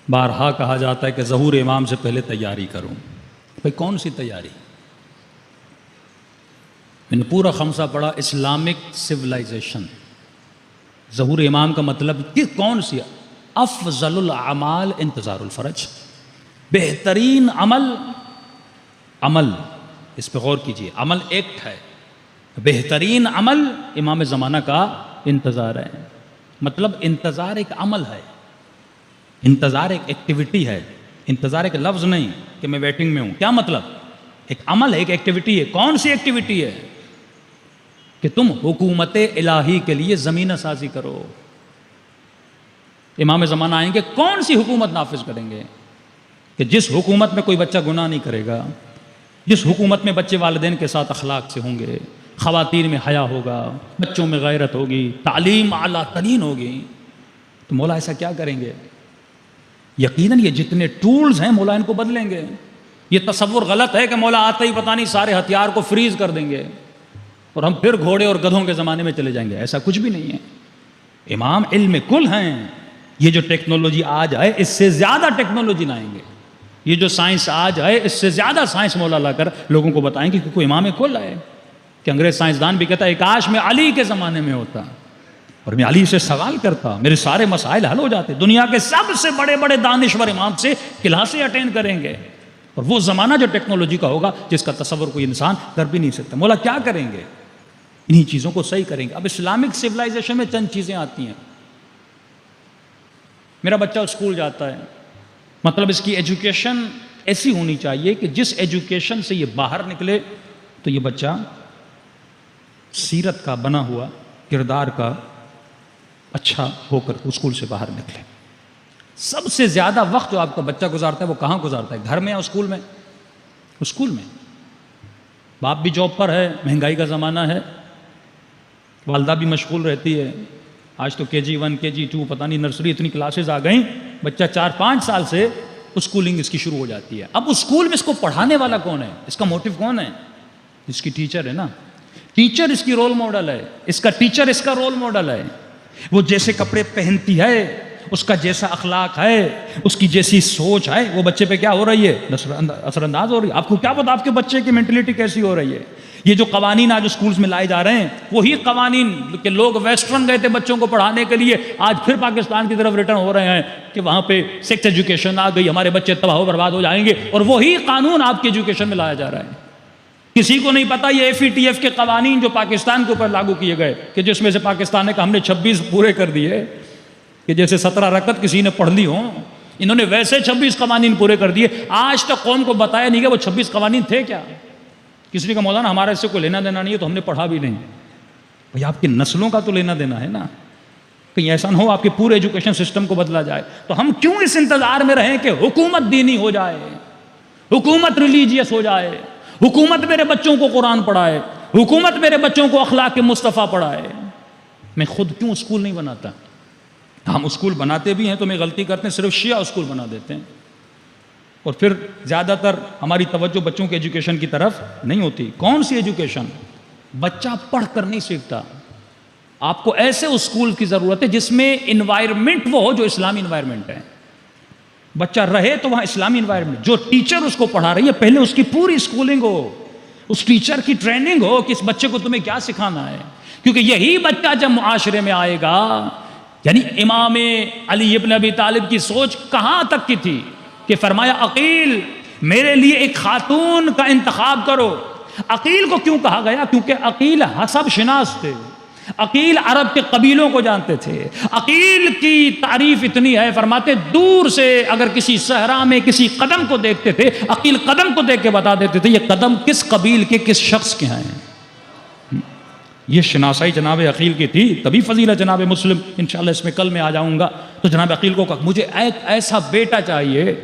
[SPEAKER 3] بارہا کہا جاتا ہے کہ ظہور امام سے پہلے تیاری کروں۔ بھائی کون سی تیاری؟ میں نے پورا خمسہ پڑھا، اسلامک سویلائزیشن۔ ظہور امام کا مطلب کہ کون سی؟ افضل الاعمال انتظار الفرج، بہترین عمل اس پہ غور کیجئے، عمل ایکٹ ہے، بہترین عمل امام زمانہ کا انتظار ہے۔ مطلب انتظار ایک عمل ہے، انتظار ایک ایکٹیویٹی ہے، انتظار ایک لفظ نہیں کہ میں ویٹنگ میں ہوں۔ کیا مطلب؟ ایک عمل ہے، ایک ایکٹیویٹی ہے۔ کون سی ایکٹیویٹی ہے؟ کہ تم حکومت الہی کے لیے زمینہ سازی کرو۔ امام زمانہ آئیں گے، کون سی حکومت نافذ کریں گے؟ کہ جس حکومت میں کوئی بچہ گناہ نہیں کرے گا، جس حکومت میں بچے والدین کے ساتھ اخلاق سے ہوں گے، خواتین میں حیا ہوگا، بچوں میں غیرت ہوگی، تعلیم اعلیٰ ترین ہوگی، تو مولا ایسا کیا کریں گے؟ یقیناً یہ جتنے ٹولز ہیں مولا ان کو بدلیں گے۔ یہ تصور غلط ہے کہ مولا آتے ہی پتہ نہیں سارے ہتھیار کو فریز کر دیں گے اور ہم پھر گھوڑے اور گدھوں کے زمانے میں چلے جائیں گے۔ ایسا کچھ بھی نہیں ہے۔ امام علم کل ہیں۔ یہ جو ٹیکنالوجی آج ہے اس سے زیادہ ٹیکنالوجی لائیں گے، یہ جو سائنس آج ہے اس سے زیادہ سائنس مولا لا کر لوگوں کو بتائیں گے کہ کوئی امام کل ہے۔ کہ انگریز سائنسدان بھی کہتا ہے کاش میں علی کے زمانے میں ہوتا اور میں علی سے سوال کرتا، میرے سارے مسائل حل ہو جاتے۔ دنیا کے سب سے بڑے بڑے دانشور امام سے کلاسیں اٹینڈ کریں گے، اور وہ زمانہ جو ٹیکنالوجی کا ہوگا جس کا تصور کوئی انسان کر بھی نہیں سکتا۔ مولا کیا کریں گے؟ انہی چیزوں کو صحیح کریں گے۔ اب اسلامک سویلائزیشن میں چند چیزیں آتی ہیں۔ میرا بچہ اسکول جاتا ہے، مطلب اس کی ایجوکیشن ایسی ہونی چاہیے کہ جس ایجوکیشن سے یہ باہر نکلے تو یہ بچہ سیرت کا بنا ہوا، کردار کا اچھا ہو کر اسکول سے باہر نکلے۔ سب سے زیادہ وقت جو آپ کا بچہ گزارتا ہے وہ کہاں گزارتا ہے؟ گھر میں یا اسکول میں؟ اسکول میں۔ باپ بھی جاب پر ہے، مہنگائی کا زمانہ ہے، والدہ بھی مشغول رہتی ہے۔ آج تو KG1 KG2 پتہ نہیں نرسری اتنی کلاسز آ گئیں، بچہ 4-5 سال سے اسکولنگ اس کی شروع ہو جاتی ہے۔ اب اسکول میں اس کو پڑھانے والا کون ہے؟ اس کا موٹیو کون ہے؟ اس کی ٹیچر ہے نا۔ ٹیچر اس کی رول ماڈل ہے، اس کا ٹیچر اس کا رول ماڈل ہے۔ وہ جیسے کپڑے پہنتی ہے، اس کا جیسا اخلاق ہے، اس کی جیسی سوچ ہے، وہ بچے پہ کیا ہو رہی ہے؟ اثر انداز ہو رہی ہے۔ آپ کو کیا پتا آپ کے بچے کی مینٹلٹی کیسی ہو رہی ہے؟ یہ جو قوانین آج اسکولز میں لائے جا رہے ہیں وہی قوانین کہ لوگ ویسٹرن گئے تھے بچوں کو پڑھانے کے لیے، آج پھر پاکستان کی طرف ریٹرن ہو رہے ہیں کہ وہاں پہ سیکس ایجوکیشن آ گئی، ہمارے بچے تباہ و برباد ہو جائیں گے، اور وہی قانون آپ کی ایجوکیشن میں لایا جا رہا ہے۔ کسی کو نہیں پتا یہ FATF کے قوانین جو پاکستان کے اوپر لاگو کیے گئے کہ جس میں سے پاکستان نے کہا ہم نے 26 پورے کر دیے، کہ جیسے 17 رکعت کسی نے پڑھ لی ہوں، انہوں نے ویسے 26 قوانین پورے کر دیے۔ آج تک قوم کو بتایا نہیں کہ وہ 26 قوانین تھے کیا۔ کسی نے کہا مولانا ہمارے اس سے کوئی لینا دینا نہیں ہے تو ہم نے پڑھا بھی نہیں۔ بھئی آپ کی نسلوں کا تو لینا دینا ہے نا۔ کہیں ایسا نہ ہو آپ کے پورے ایجوکیشن سسٹم کو بدلا جائے. تو ہم کیوں اس انتظار میں رہیں کہ حکومت دینی ہو جائے, حکومت ریلیجیس ہو جائے, حکومت میرے بچوں کو قرآن پڑھائے, حکومت میرے بچوں کو اخلاق مصطفیٰ پڑھائے. میں خود کیوں اسکول نہیں بناتا؟ ہم اسکول بناتے بھی ہیں تو میں غلطی کرتے ہیں, صرف شیعہ اسکول بنا دیتے ہیں, اور پھر زیادہ تر ہماری توجہ بچوں کے ایجوکیشن کی طرف نہیں ہوتی. کون سی ایجوکیشن؟ بچہ پڑھ کر نہیں سیکھتا. آپ کو ایسے اسکول کی ضرورت ہے جس میں انوائرمنٹ وہ ہو جو اسلامی انوائرمنٹ ہے. بچہ رہے تو وہاں اسلامی انوائرمنٹ, جو ٹیچر اس کو پڑھا رہی ہے پہلے اس کی پوری اسکولنگ ہو, اس ٹیچر کی ٹریننگ ہو کہ اس بچے کو تمہیں کیا سکھانا ہے. کیونکہ یہی بچہ جب معاشرے میں آئے گا, یعنی امام علی ابن ابی طالب کی سوچ کہاں تک کی تھی کہ فرمایا عقیل میرے لیے ایک خاتون کا انتخاب کرو. عقیل کو کیوں کہا گیا؟ کیونکہ عقیل حسب شناس تھے, عقیل عرب کے قبیلوں کو جانتے تھے. عقیل کی تعریف اتنی ہے, فرماتے دور سے اگر کسی صحرا میں کسی قدم کو دیکھتے تھے, عقیل قدم کو دیکھ کے بتا دیتے تھے یہ قدم کس قبیل کے کس شخص کے ہیں. یہ شناسائی جناب عقیل کی تھی, تبھی فضیلت جناب مسلم انشاءاللہ اس میں کل میں آ جاؤں گا. تو جناب عقیل کو کہا مجھے ایک ایسا بیٹا چاہیے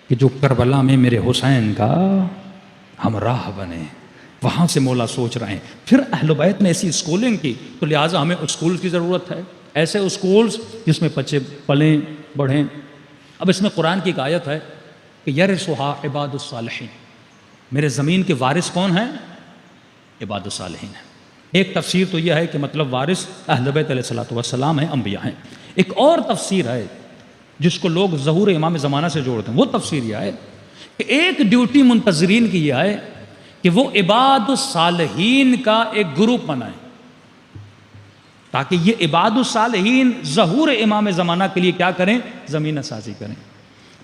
[SPEAKER 3] کہ جو کربلا میں میرے حسین کا ہمراہ بنے. وہاں سے مولا سوچ رہے ہیں. پھر اہل بیت نے ایسی اسکولنگ کی تو لہٰذا ہمیں اسکول کی ضرورت ہے, ایسے اسکولز جس میں بچے پلیں بڑھیں. اب اس میں قرآن کی ایک آیت ہے کہ یرثھا عباد الصالحین, میرے زمین کے وارث کون ہیں؟ عباد الصالحین ہیں. ایک تفسیر تو یہ ہے کہ مطلب وارث اہل بیت علیہ الصلوۃ والسلام ہیں, انبیاء ہیں. ایک اور تفسیر ہے جس کو لوگ ظہور امام زمانہ سے جوڑتے ہیں, وہ تفسیر یہ ہے کہ ایک ڈیوٹی منتظرین کی یہ ہے کہ وہ عباد الصالحین کا ایک گروپ بنائیں, تاکہ یہ عباد الصالحین ظہور امام زمانہ کے لیے کیا کریں؟ زمینہ سازی کریں.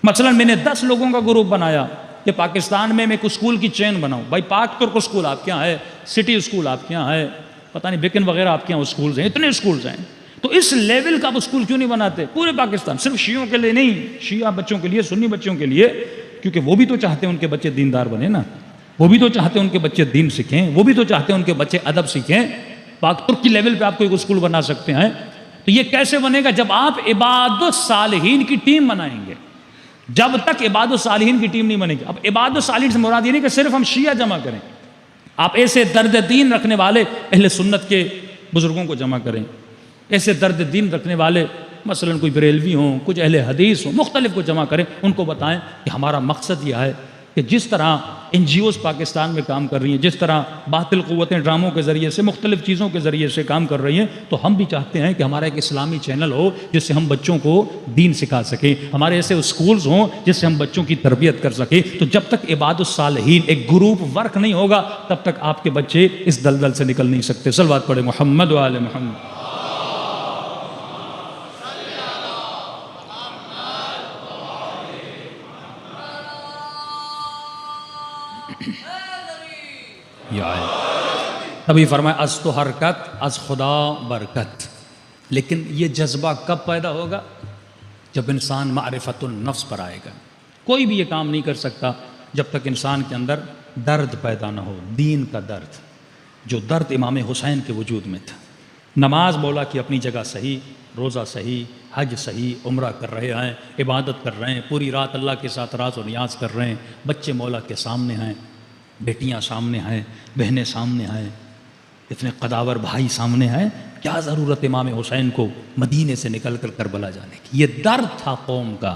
[SPEAKER 3] مثلا میں نے 10 لوگوں کا گروپ بنایا کہ پاکستان میں ایک اسکول کی چین بناؤں. بھائی پاک ترک اسکول آپ کے یہاں ہے, سٹی اسکول آپ کے یہاں ہے, پتہ نہیں بیکن وغیرہ آپ کے یہاں اسکولز ہیں, اتنے اسکولز ہیں. تو اس لیول کا آپ اسکول کیوں نہیں بناتے پورے پاکستان؟ صرف شیعوں کے لیے نہیں, شیعہ بچوں کے لیے, سنی بچوں کے لیے, کیونکہ وہ بھی تو چاہتے ہیں ان کے بچے دیندار بنے نا, وہ بھی تو چاہتے ہیں ان کے بچے دین سیکھیں, وہ بھی تو چاہتے ہیں ان کے بچے ادب سیکھیں. پاک ترک کی لیول پہ آپ کو ایک اسکول بنا سکتے ہیں. تو یہ کیسے بنے گا؟ جب آپ عباد الصالحین کی ٹیم بنائیں گے. جب تک عباد الصالحین کی ٹیم نہیں بنے گی. اب عباد الصالحین سے مراد یہ نہیں کہ صرف ہم شیعہ جمع کریں, آپ ایسے درد دین رکھنے والے اہل سنت کے بزرگوں کو جمع کریں, ایسے درد دین رکھنے والے مثلا کوئی بریلوی ہوں, کچھ اہل حدیث ہوں, مختلف کو جمع کریں, ان کو بتائیں کہ ہمارا مقصد یہ ہے کہ جس طرح NGOs پاکستان میں کام کر رہی ہیں, جس طرح باطل قوتیں ڈراموں کے ذریعے سے, مختلف چیزوں کے ذریعے سے کام کر رہی ہیں, تو ہم بھی چاہتے ہیں کہ ہمارا ایک اسلامی چینل ہو جس سے ہم بچوں کو دین سکھا سکیں, ہمارے ایسے اسکولز ہوں جس سے ہم بچوں کی تربیت کر سکیں. تو جب تک عباد الصالحین ایک گروپ ورک نہیں ہوگا تب تک آپ کے بچے اس دلدل سے نکل نہیں سکتے. صلوات پڑھے محمد و آل محمد. تبھی فرمایا از تو حرکت از خدا برکت. لیکن یہ جذبہ کب پیدا ہوگا؟ جب انسان معرفت النفس پر آئے گا. کوئی بھی یہ کام نہیں کر سکتا جب تک انسان کے اندر درد پیدا نہ ہو, دین کا درد, جو درد امام حسین کے وجود میں تھا. نماز مولا کی اپنی جگہ صحیح, روزہ صحیح, حج صحیح, عمرہ کر رہے ہیں, عبادت کر رہے ہیں, پوری رات اللہ کے ساتھ راز و نیاز کر رہے ہیں, بچے مولا کے سامنے ہیں, بیٹیاں سامنے ہیں, بہنیں سامنے ہیں, اتنے قداور بھائی سامنے ہیں. کیا ضرورت امام حسین کو مدینے سے نکل کر کربلا جانے کی؟ یہ درد تھا قوم کا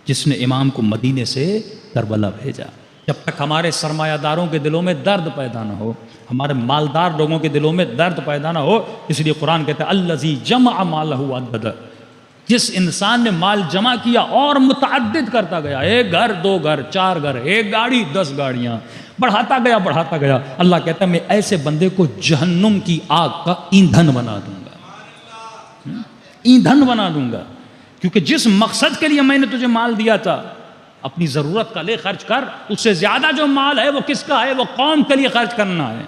[SPEAKER 3] جس نے امام کو مدینے سے کربلا بھیجا. جب تک ہمارے سرمایہ داروں کے دلوں میں درد پیدا نہ ہو, ہمارے مالدار لوگوں کے دلوں میں درد پیدا نہ ہو, اس لیے قرآن کہتا ہے الذی جمع مالہ وعددہ, جس انسان نے مال جمع کیا اور متعدد کرتا گیا, 1 گھر 2 گھر 4 گھر, 1 گاڑی 10 گاڑیاں, بڑھاتا گیا. اللہ کہتا ہے میں ایسے بندے کو جہنم کی آگ کا ایندھن بنا دوں گا, ایندھن بنا دوں گا. کیونکہ جس مقصد کے لیے میں نے تجھے مال دیا تھا, اپنی ضرورت کا لے خرچ کر, اس سے زیادہ جو مال ہے وہ کس کا ہے؟ وہ قوم کے لیے خرچ کرنا ہے,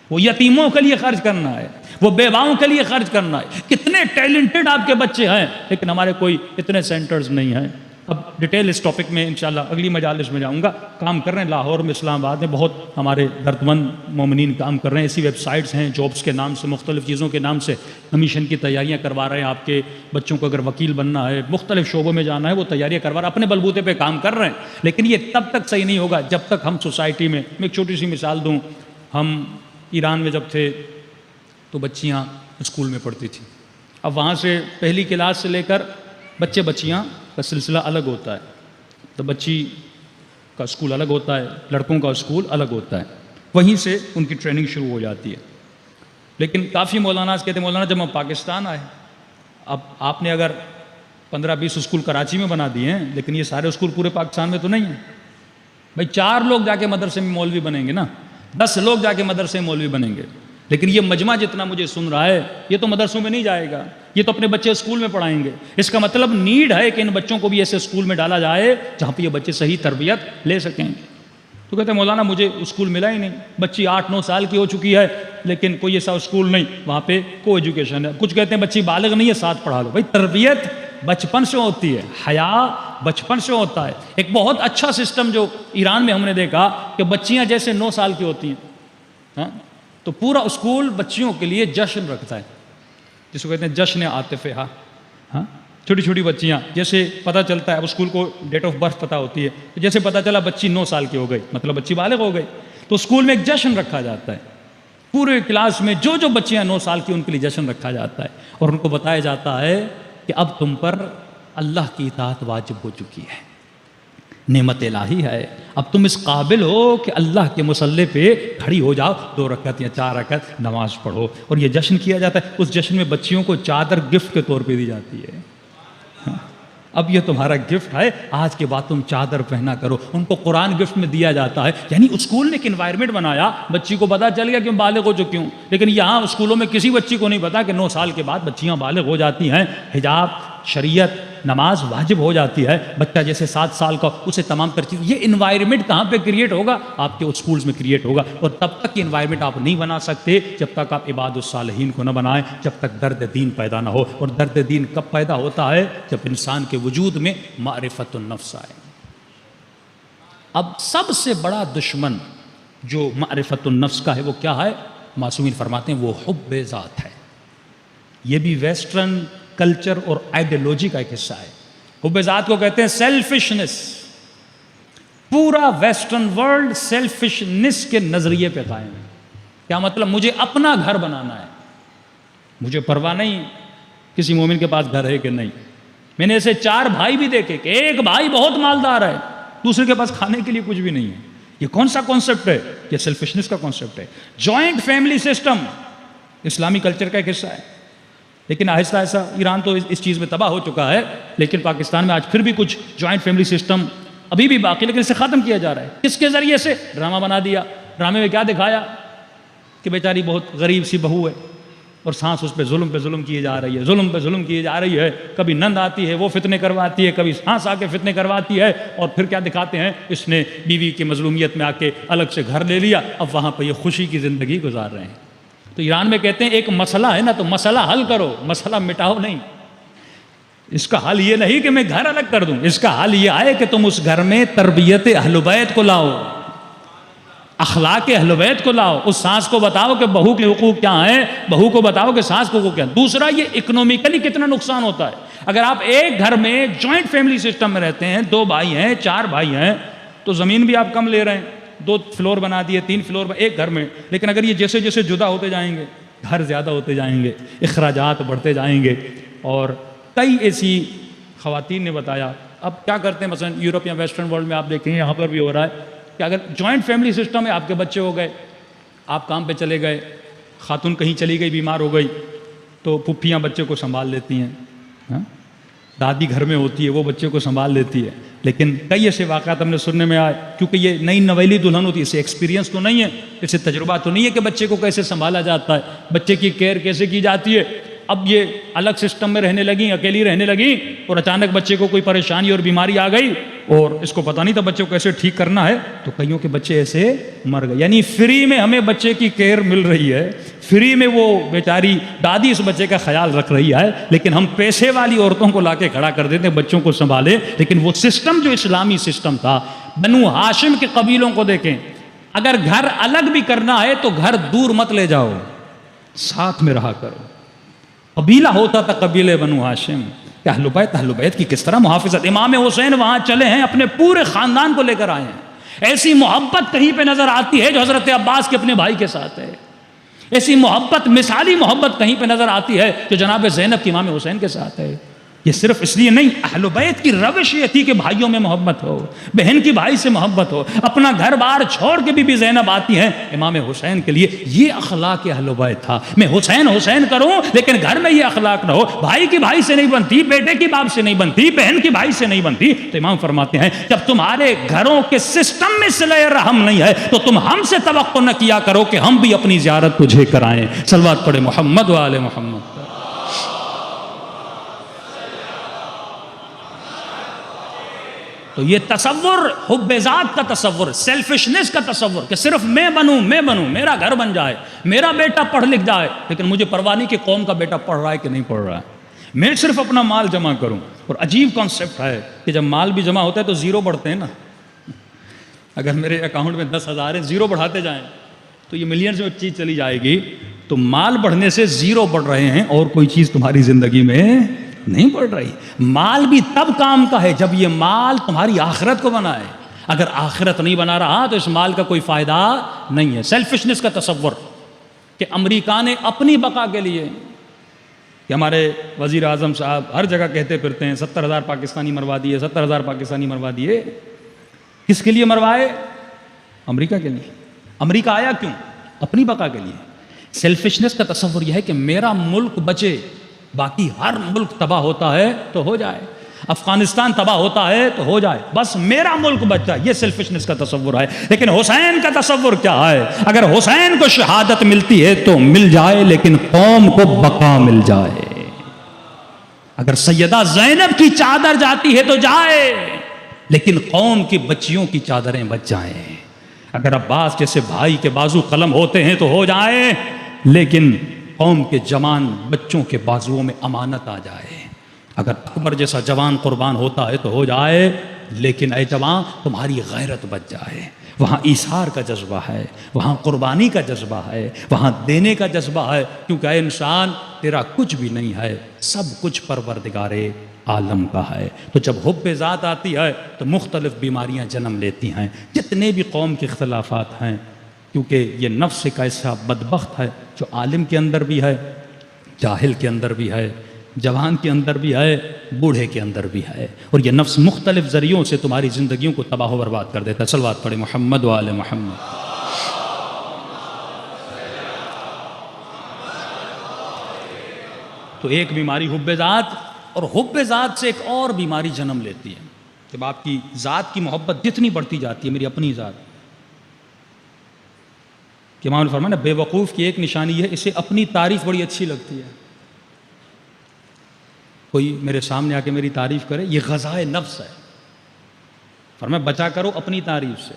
[SPEAKER 3] وہ یتیموں کے لیے خرچ کرنا ہے, وہ بیواؤں کے لیے خرچ کرنا ہے. کتنے ٹیلنٹڈ آپ کے بچے ہیں, لیکن ہمارے کوئی اتنے سینٹرز نہیں ہیں, اب ڈیٹیل اس ٹاپک میں انشاءاللہ اگلی مجالس میں جاؤں گا. کام کر رہے ہیں لاہور میں، اسلام آباد میں بہت ہمارے دردمند مومنین کام کر رہے ہیں. ایسی ویب سائٹس ہیں جابس کے نام سے، مختلف چیزوں کے نام سے کمیشن کی تیاریاں کروا رہے ہیں. آپ کے بچوں کو اگر وکیل بننا ہے، مختلف شعبوں میں جانا ہے، وہ تیاریاں کروا رہے ہیں، اپنے بلبوتے پہ کام کر رہے ہیں. لیکن یہ تب تک صحیح نہیں ہوگا جب تک ہم سوسائٹی میں ایک چھوٹی سی مثال دوں. ہم ایران میں جب تھے تو بچیاں اسکول میں پڑھتی تھیں. اب وہاں سے پہلی کلاس سے لے کر بچے بچیاں کا سلسلہ الگ ہوتا ہے. تو بچی کا اسکول الگ ہوتا ہے، لڑکوں کا اسکول الگ ہوتا ہے. وہیں سے ان کی ٹریننگ شروع ہو جاتی ہے. لیکن کافی مولانا کہتے ہیں مولانا جب ہم پاکستان آئے، اب آپ نے اگر 15-20 اسکول کراچی میں بنا دیے ہیں، لیکن یہ سارے اسکول پورے پاکستان میں تو نہیں ہیں. بھائی 4 لوگ جا کے مدرسے میں مولوی بنیں گے نا، 10 لوگ جا کے مدرسے میں مولوی بنیں گے. لیکن یہ مجمع جتنا مجھے سن رہا ہے یہ تو مدرسوں میں نہیں جائے گا، یہ تو اپنے بچے اسکول میں پڑھائیں گے. اس کا مطلب نیڈ ہے کہ ان بچوں کو بھی ایسے اسکول میں ڈالا جائے جہاں پہ یہ بچے صحیح تربیت لے سکیں. تو کہتے ہیں مولانا مجھے اسکول ملا ہی نہیں، بچی 8-9 سال کی ہو چکی ہے لیکن کوئی ایسا اسکول نہیں، وہاں پہ کو ایجوکیشن ہے. کچھ کہتے ہیں بچی بالغ نہیں ہے، ساتھ پڑھا لو. بھائی تربیت بچپن سے ہوتی ہے، حیا بچپن سے ہوتا ہے. ایک بہت اچھا سسٹم جو ایران میں ہم نے دیکھا کہ بچیاں جیسے 9 سال کی ہوتی ہیں تو پورا اسکول بچیوں کے لیے جشن رکھتا ہے، جس کو کہتے ہیں جشن عاطفہ. چھوٹی چھوٹی بچیاں جیسے پتہ چلتا ہے، اب اسکول کو ڈیٹ آف برتھ پتہ ہوتی ہے، تو جیسے پتہ چلا بچی 9 سال کی ہو گئی مطلب بچی بالغ ہو گئی، تو اسکول میں ایک جشن رکھا جاتا ہے. پورے کلاس میں جو جو بچیاں 9 سال کی ان کے لیے جشن رکھا جاتا ہے اور ان کو بتایا جاتا ہے کہ اب تم پر اللہ کی اطاعت واجب ہو چکی ہے، نعمت الہی ہے، اب تم اس قابل ہو کہ اللہ کے مصلی پہ کھڑی ہو جاؤ، 2 رکعت یا 4 رکعت نماز پڑھو. اور یہ جشن کیا جاتا ہے. اس جشن میں بچیوں کو چادر گفٹ کے طور پہ دی جاتی ہے. اب یہ تمہارا گفٹ ہے، آج کے بعد تم چادر پہنا کرو. ان کو قرآن گفٹ میں دیا جاتا ہے. یعنی اسکول نے ایک انوائرمنٹ بنایا، بچی کو پتا چل گیا کہ بالغ ہو چکی ہوں. لیکن یہاں اسکولوں میں کسی بچی کو نہیں پتا کہ 9 سال کے بعد بچیاں بالغ ہو جاتی ہیں، حجاب، شریعت، نماز واجب ہو جاتی ہے. بچہ جیسے 7 سال کا اسے تمام تر چیز. یہ انوائرمنٹ کہاں پہ کریٹ ہوگا؟ آپ کے اسکولز میں کریٹ ہوگا. اور تب تک یہ انوائرمنٹ آپ نہیں بنا سکتے جب تک آپ عباد الصالحین کو نہ بنائیں، جب تک درد دین پیدا نہ ہو. اور درد دین کب پیدا ہوتا ہے؟ جب انسان کے وجود میں معرفت النفس آئے. اب سب سے بڑا دشمن جو معرفت النفس کا ہے وہ کیا ہے؟ معصومین فرماتے ہیں وہ حب ذات ہے. یہ بھی ویسٹرن کلچر اور آئیڈیالوجی کا ایک حصہ ہے. حب ذات کو کہتے ہیں سیلفشنس. پورا ویسٹرن ورلڈ سیلفشنس کے نظریے پہ قائم ہے. کیا مطلب؟ مجھے اپنا گھر بنانا ہے، مجھے پرواہ نہیں کسی مومن کے پاس گھر ہے کہ نہیں. میں نے ایسے 4 بھائی بھی دیکھے کہ ایک بھائی بہت مالدار ہے، دوسرے کے پاس کھانے کے لیے کچھ بھی نہیں ہے. یہ کون سا کانسیپٹ ہے؟ یہ سیلفشنس کا کانسیپٹ ہے. جوائنٹ فیملی سسٹم اسلامی کلچر کا ایک حصہ ہے. لیکن آہستہ آہستہ ایران تو اس چیز میں تباہ ہو چکا ہے، لیکن پاکستان میں آج پھر بھی کچھ جوائنٹ فیملی سسٹم ابھی بھی باقی، لیکن اسے ختم کیا جا رہا ہے. کس کے ذریعے سے؟ ڈرامہ بنا دیا. ڈرامے میں کیا دکھایا کہ بیچاری بہت غریب سی بہو ہے اور سانس اس پہ ظلم کیے جا رہی ہے، ظلم پہ ظلم کیے جا رہی ہے. کبھی نند آتی ہے وہ فتنے کرواتی ہے، کبھی سانس آ کے فتنے کرواتی ہے. اور پھر کیا دکھاتے ہیں؟ اس نے بیوی کی مظلومیت میں آ کے الگ سے گھر لے لیا، اب وہاں پہ یہ خوشی کی زندگی گزار رہے ہیں. تو ایران میں کہتے ہیں ایک مسئلہ ہے نا تو مسئلہ حل کرو، مسئلہ مٹاؤ نہیں. اس کا حل یہ نہیں کہ میں گھر الگ کر دوں، اس کا حل یہ آئے کہ تم اس گھر میں تربیت اہل بیت کو لاؤ، اخلاق اہل بیت کو لاؤ. اس ساس کو بتاؤ کہ بہو کے حقوق کیا ہیں، بہو کو بتاؤ کہ ساس کو حقوق کیا ہیں. دوسرا یہ اکنومیکلی کتنا نقصان ہوتا ہے. اگر آپ ایک گھر میں جوائنٹ فیملی سسٹم میں رہتے ہیں، 2 بھائی ہیں، 4 بھائی ہیں، تو زمین بھی آپ کم لے رہے ہیں. 2 فلور بنا دیے، 3 فلور ایک گھر میں. لیکن اگر یہ جیسے جیسے جدا ہوتے جائیں گے، گھر زیادہ ہوتے جائیں گے، اخراجات بڑھتے جائیں گے. اور کئی ایسی خواتین نے بتایا اب کیا کرتے ہیں، مثلا یورپ یا ویسٹرن ورلڈ میں آپ دیکھیں یہاں پر بھی ہو رہا ہے کہ اگر جوائنٹ فیملی سسٹم ہے، آپ کے بچے ہو گئے، آپ کام پہ چلے گئے، خاتون کہیں چلی گئی، بیمار ہو گئی، تو پھپھیاں بچے کو سنبھال لیتی ہیں، دادی گھر میں ہوتی ہے وہ بچے کو سنبھال لیتی ہے. لیکن کئی ایسے واقعات ہم نے سننے میں آئے، کیونکہ یہ نئی نویلی دلہن ہوتی ہے، اسے ایکسپیرینس تو نہیں ہے، اسے تجربہ تو نہیں ہے کہ بچے کو کیسے سنبھالا جاتا ہے، بچے کی کیئر کیسے کی جاتی ہے. اب یہ الگ سسٹم میں رہنے لگیں، اکیلی رہنے لگیں، اور اچانک بچے کو کوئی پریشانی اور بیماری آ گئی اور اس کو پتہ نہیں تھا بچے کو کیسے ٹھیک کرنا ہے، تو کئیوں کے بچے ایسے مر گئے. یعنی فری میں ہمیں بچے کی کیئر مل رہی ہے، فری میں وہ بیچاری دادی اس بچے کا خیال رکھ رہی ہے، لیکن ہم پیسے والی عورتوں کو لا کے کھڑا کر دیتے ہیں بچوں کو سنبھالے. لیکن وہ سسٹم جو اسلامی سسٹم تھا، بنو ہاشم کے قبیلوں کو دیکھیں، اگر گھر الگ بھی کرنا ہے تو گھر دور مت لے جاؤ، ساتھ میں رہا کرو. قبیلہ ہوتا تھا قبیلے بنو ہاشم. کہ اہل بیت کی کس طرح محافظت. امام حسین وہاں چلے ہیں، اپنے پورے خاندان کو لے کر آئے ہیں. ایسی محبت کہیں پہ نظر آتی ہے جو حضرت عباس کے اپنے بھائی کے ساتھ ہے. ایسی محبت، مثالی محبت کہیں پہ نظر آتی ہے جو جناب زینب کی امام حسین کے ساتھ ہے. یہ صرف اس لیے نہیں، اہل بیت کی روش یہ تھی کہ بھائیوں میں محبت ہو، بہن کی بھائی سے محبت ہو. اپنا گھر بار چھوڑ کے بھی زینب آتی ہیں امام حسین کے لیے. یہ اخلاق اہل بیت تھا. میں حسین کروں لیکن گھر میں یہ اخلاق نہ ہو. بھائی کی بھائی سے نہیں بنتی، بیٹے کی باپ سے نہیں بنتی، بہن کی بھائی سے نہیں بنتی. تو امام فرماتے ہیں جب تمہارے گھروں کے سسٹم میں صلہ رحم نہیں ہے تو تم ہم سے توقع نہ کیا کرو کہ ہم بھی اپنی زیارت تجھے کرائیں. صلوات پڑھے محمد و آل محمد. تو یہ تصور، حب ذات کا تصور، سیلفشنس کا تصور کہ صرف میں بنوں، میرا گھر بن جائے، میرا بیٹا پڑھ لکھ جائے، لیکن مجھے پرواہ نہیں کہ قوم کا بیٹا پڑھ رہا ہے کہ نہیں پڑھ رہا ہے. میں صرف اپنا مال جمع کروں. اور عجیب کانسیپٹ ہے کہ جب مال بھی جمع ہوتا ہے تو زیرو بڑھتے ہیں نا. اگر میرے اکاؤنٹ میں 10,000 ہے، زیرو بڑھاتے جائیں تو یہ ملینز میں چیز چلی جائے گی. تو مال بڑھنے سے زیرو بڑھ رہے ہیں اور کوئی چیز تمہاری زندگی میں نہیں بڑھ رہی. مال بھی تب کام کا ہے جب یہ مال تمہاری آخرت کو بنائے. اگر آخرت نہیں بنا رہا تو اس مال کا کوئی فائدہ نہیں ہے. سیلفشنس کا تصور کہ امریکہ نے اپنی بقا کے لیے، کہ ہمارے وزیر اعظم صاحب ہر جگہ کہتے پھرتے ہیں 70,000 پاکستانی مروا دیے، 70,000 پاکستانی مروا دیے. کس کے لیے مروائے؟ امریکہ کے لیے. امریکہ آیا کیوں؟ اپنی بقا کے لیے. سیلفشنس کا تصور یہ ہے کہ میرا ملک بچے، باقی ہر ملک تباہ ہوتا ہے تو ہو جائے، افغانستان تباہ ہوتا ہے تو ہو جائے، بس میرا ملک بچ جائے. یہ سیلفشنس کا تصور ہے. لیکن حسین کا تصور کیا ہے؟ اگر حسین کو شہادت ملتی ہے تو مل جائے، لیکن قوم کو بقا مل جائے. اگر سیدہ زینب کی چادر جاتی ہے تو جائے، لیکن قوم کی بچیوں کی چادریں بچ جائیں. اگر عباس جیسے بھائی کے بازو قلم ہوتے ہیں تو ہو جائے، لیکن قوم کے جوان بچوں کے بازوؤں میں امانت آ جائے. اگر اکبر جیسا جوان قربان ہوتا ہے تو ہو جائے، لیکن اے جوان تمہاری غیرت بچ جائے. وہاں ایثار کا جذبہ ہے، وہاں قربانی کا جذبہ ہے، وہاں دینے کا جذبہ ہے. کیونکہ اے انسان تیرا کچھ بھی نہیں ہے، سب کچھ پروردگار عالم کا ہے. تو جب حب ذات آتی ہے تو مختلف بیماریاں جنم لیتی ہیں. جتنے بھی قوم کے اختلافات ہیں، کیونکہ یہ نفس کا ایسا بدبخت ہے جو عالم کے اندر بھی ہے، جاہل کے اندر بھی ہے، جوان کے اندر بھی ہے، بوڑھے کے اندر بھی ہے. اور یہ نفس مختلف ذریعوں سے تمہاری زندگیوں کو تباہ و برباد کر دیتا ہے. صلوات پڑھے محمد و آل محمد. تو ایک بیماری حب ذات، اور حب ذات سے ایک اور بیماری جنم لیتی ہے. جب آپ کی ذات کی محبت جتنی بڑھتی جاتی ہے، میری اپنی ذات، کہ امام نے فرمایا بے وقوف کی ایک نشانی ہے اسے اپنی تعریف بڑی اچھی لگتی ہے. کوئی میرے سامنے آ کے میری تعریف کرے، یہ غذائے نفس ہے. فرمایا بچا کرو اپنی تعریف سے.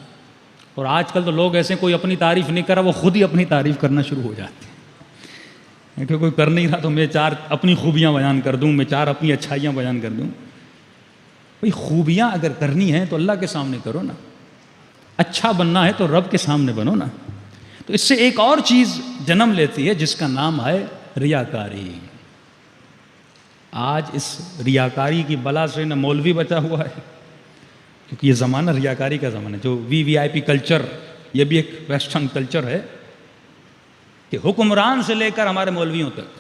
[SPEAKER 3] اور آج کل تو لوگ ایسے، کوئی اپنی تعریف نہیں کر رہا، وہ خود ہی اپنی تعریف کرنا شروع ہو جاتے ہیں. کہ کوئی کر نہیں رہا تو میں 4 اپنی خوبیاں بیان کر دوں، میں 4 اپنی اچھائیاں بیان کر دوں. بھئی خوبیاں اگر کرنی ہیں تو اللہ کے سامنے کرو نا. اچھا بننا ہے تو رب کے سامنے بنو نا. تو اس سے ایک اور چیز جنم لیتی ہے جس کا نام ہے ریاکاری. آج اس ریاکاری کی بلا سے نہ مولوی بچا ہوا ہے، کیونکہ یہ زمانہ ریاکاری کا زمانہ ہے. جو VIP کلچر، یہ بھی ایک ویسٹرن کلچر ہے کہ حکمران سے لے کر ہمارے مولویوں تک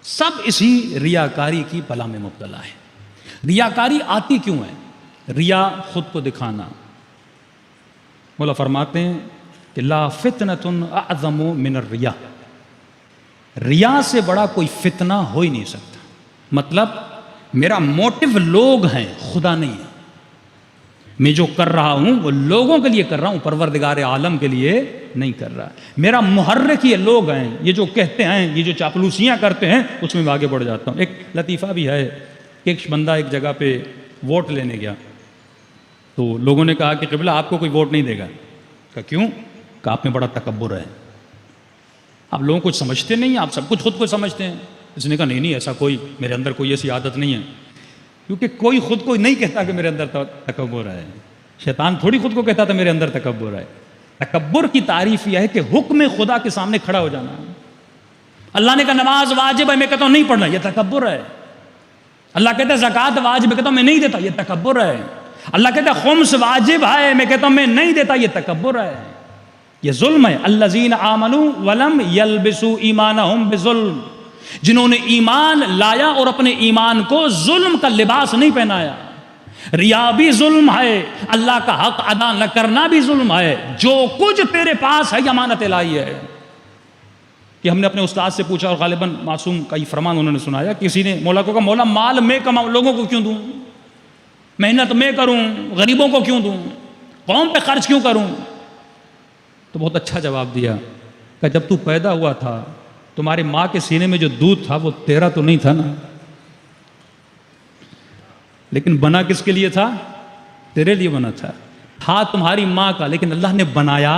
[SPEAKER 3] سب اسی ریاکاری کی بلا میں مبتلا ہے. ریاکاری آتی کیوں ہے؟ ریا خود کو دکھانا. مولا فرماتے ہیں کہ لا فتنۃ اعظم من الریا. ریا سے بڑا کوئی فتنہ ہو ہی نہیں سکتا. مطلب میرا موٹو لوگ ہیں، خدا نہیں ہے. میں جو کر رہا ہوں وہ لوگوں کے لیے کر رہا ہوں، پروردگار عالم کے لیے نہیں کر رہا. میرا محرک یہ لوگ ہیں، یہ جو کہتے ہیں، یہ جو چاپلوسیاں کرتے ہیں، اس میں آگے بڑھ جاتا ہوں. ایک لطیفہ بھی ہے کہ ایک بندہ ایک جگہ پہ ووٹ لینے گیا تو لوگوں نے کہا کہ قبلہ آپ کو کوئی ووٹ نہیں دے گا. کہا کیوں؟ کہ آپ میں بڑا تکبر ہے. آپ لوگوں کو سمجھتے نہیں ہیں، آپ سب کچھ خود کو سمجھتے ہیں. اس نے کہا نہیں ایسا کوئی میرے اندر کوئی ایسی عادت نہیں ہے، کیونکہ کوئی خود کو نہیں کہتا کہ میرے اندر تکبر ہے. شیطان تھوڑی خود کو کہتا تھا میرے اندر تکبر ہے. تکبر کی تعریف یہ ہے کہ حکم خدا کے سامنے کھڑا ہو جانا. اللہ نے کہا نماز واجب ہے، میں کہتا ہوں نہیں پڑھنا، یہ تکبر ہے. اللہ کہتا ہے زکوٰۃ واجب ہے، کہتا ہوں میں نہیں دیتا، یہ تکبر ہے. اللہ کہتا ہے خمس واجب ہے، میں کہتا ہوں میں نہیں دیتا، یہ تکبر ہے، یہ ظلم ہے. الذین آمنوا ولم یلبسوا ایمانہم بظلم، جنہوں نے ایمان لایا اور اپنے ایمان کو ظلم کا لباس نہیں پہنایا. ریا بھی ظلم ہے، اللہ کا حق ادا نہ کرنا بھی ظلم ہے. جو کچھ تیرے پاس ہے یہ امانت الہی ہے. کہ ہم نے اپنے استاد سے پوچھا اور غالباً معصوم کا یہ فرمان انہوں نے سنایا، کسی نے مولا کو کہا مولا مال میں کماؤں، لوگوں کو کیوں دوں؟ محنت میں کروں، غریبوں کو کیوں دوں؟ قوم پہ خرچ کیوں کروں؟ تو بہت اچھا جواب دیا کہ جب تو پیدا ہوا تھا تمہاری ماں کے سینے میں جو دودھ تھا وہ تیرا تو نہیں تھا نا، لیکن بنا کس کے لیے تھا؟ تیرے لیے بنا تھا. تھا تمہاری ماں کا لیکن اللہ نے بنایا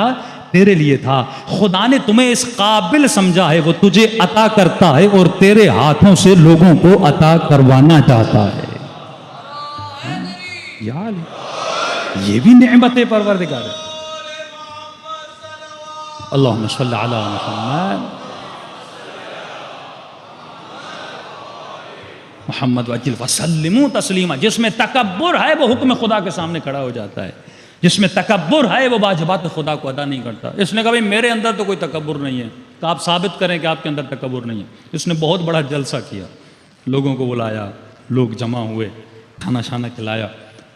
[SPEAKER 3] تیرے لیے تھا. خدا نے تمہیں اس قابل سمجھا ہے، وہ تجھے عطا کرتا ہے اور تیرے ہاتھوں سے لوگوں کو عطا کروانا چاہتا ہے. یار یہ بھی نعمت پروردگار ہے. اللہم صلی علی محمد محمد وجل وسلموا تسلیما. جس میں تکبر ہے وہ حکم خدا کے سامنے کھڑا ہو جاتا ہے، جس میں تکبر ہے وہ واجبات خدا کو ادا نہیں کرتا. اس نے کہا بھائی میرے اندر تو کوئی تکبر نہیں ہے، کہ آپ ثابت کریں کہ آپ کے اندر تکبر نہیں ہے. اس نے بہت بڑا جلسہ کیا، لوگوں کو بلایا، لوگ جمع ہوئے، کھانا شانا کھلایا.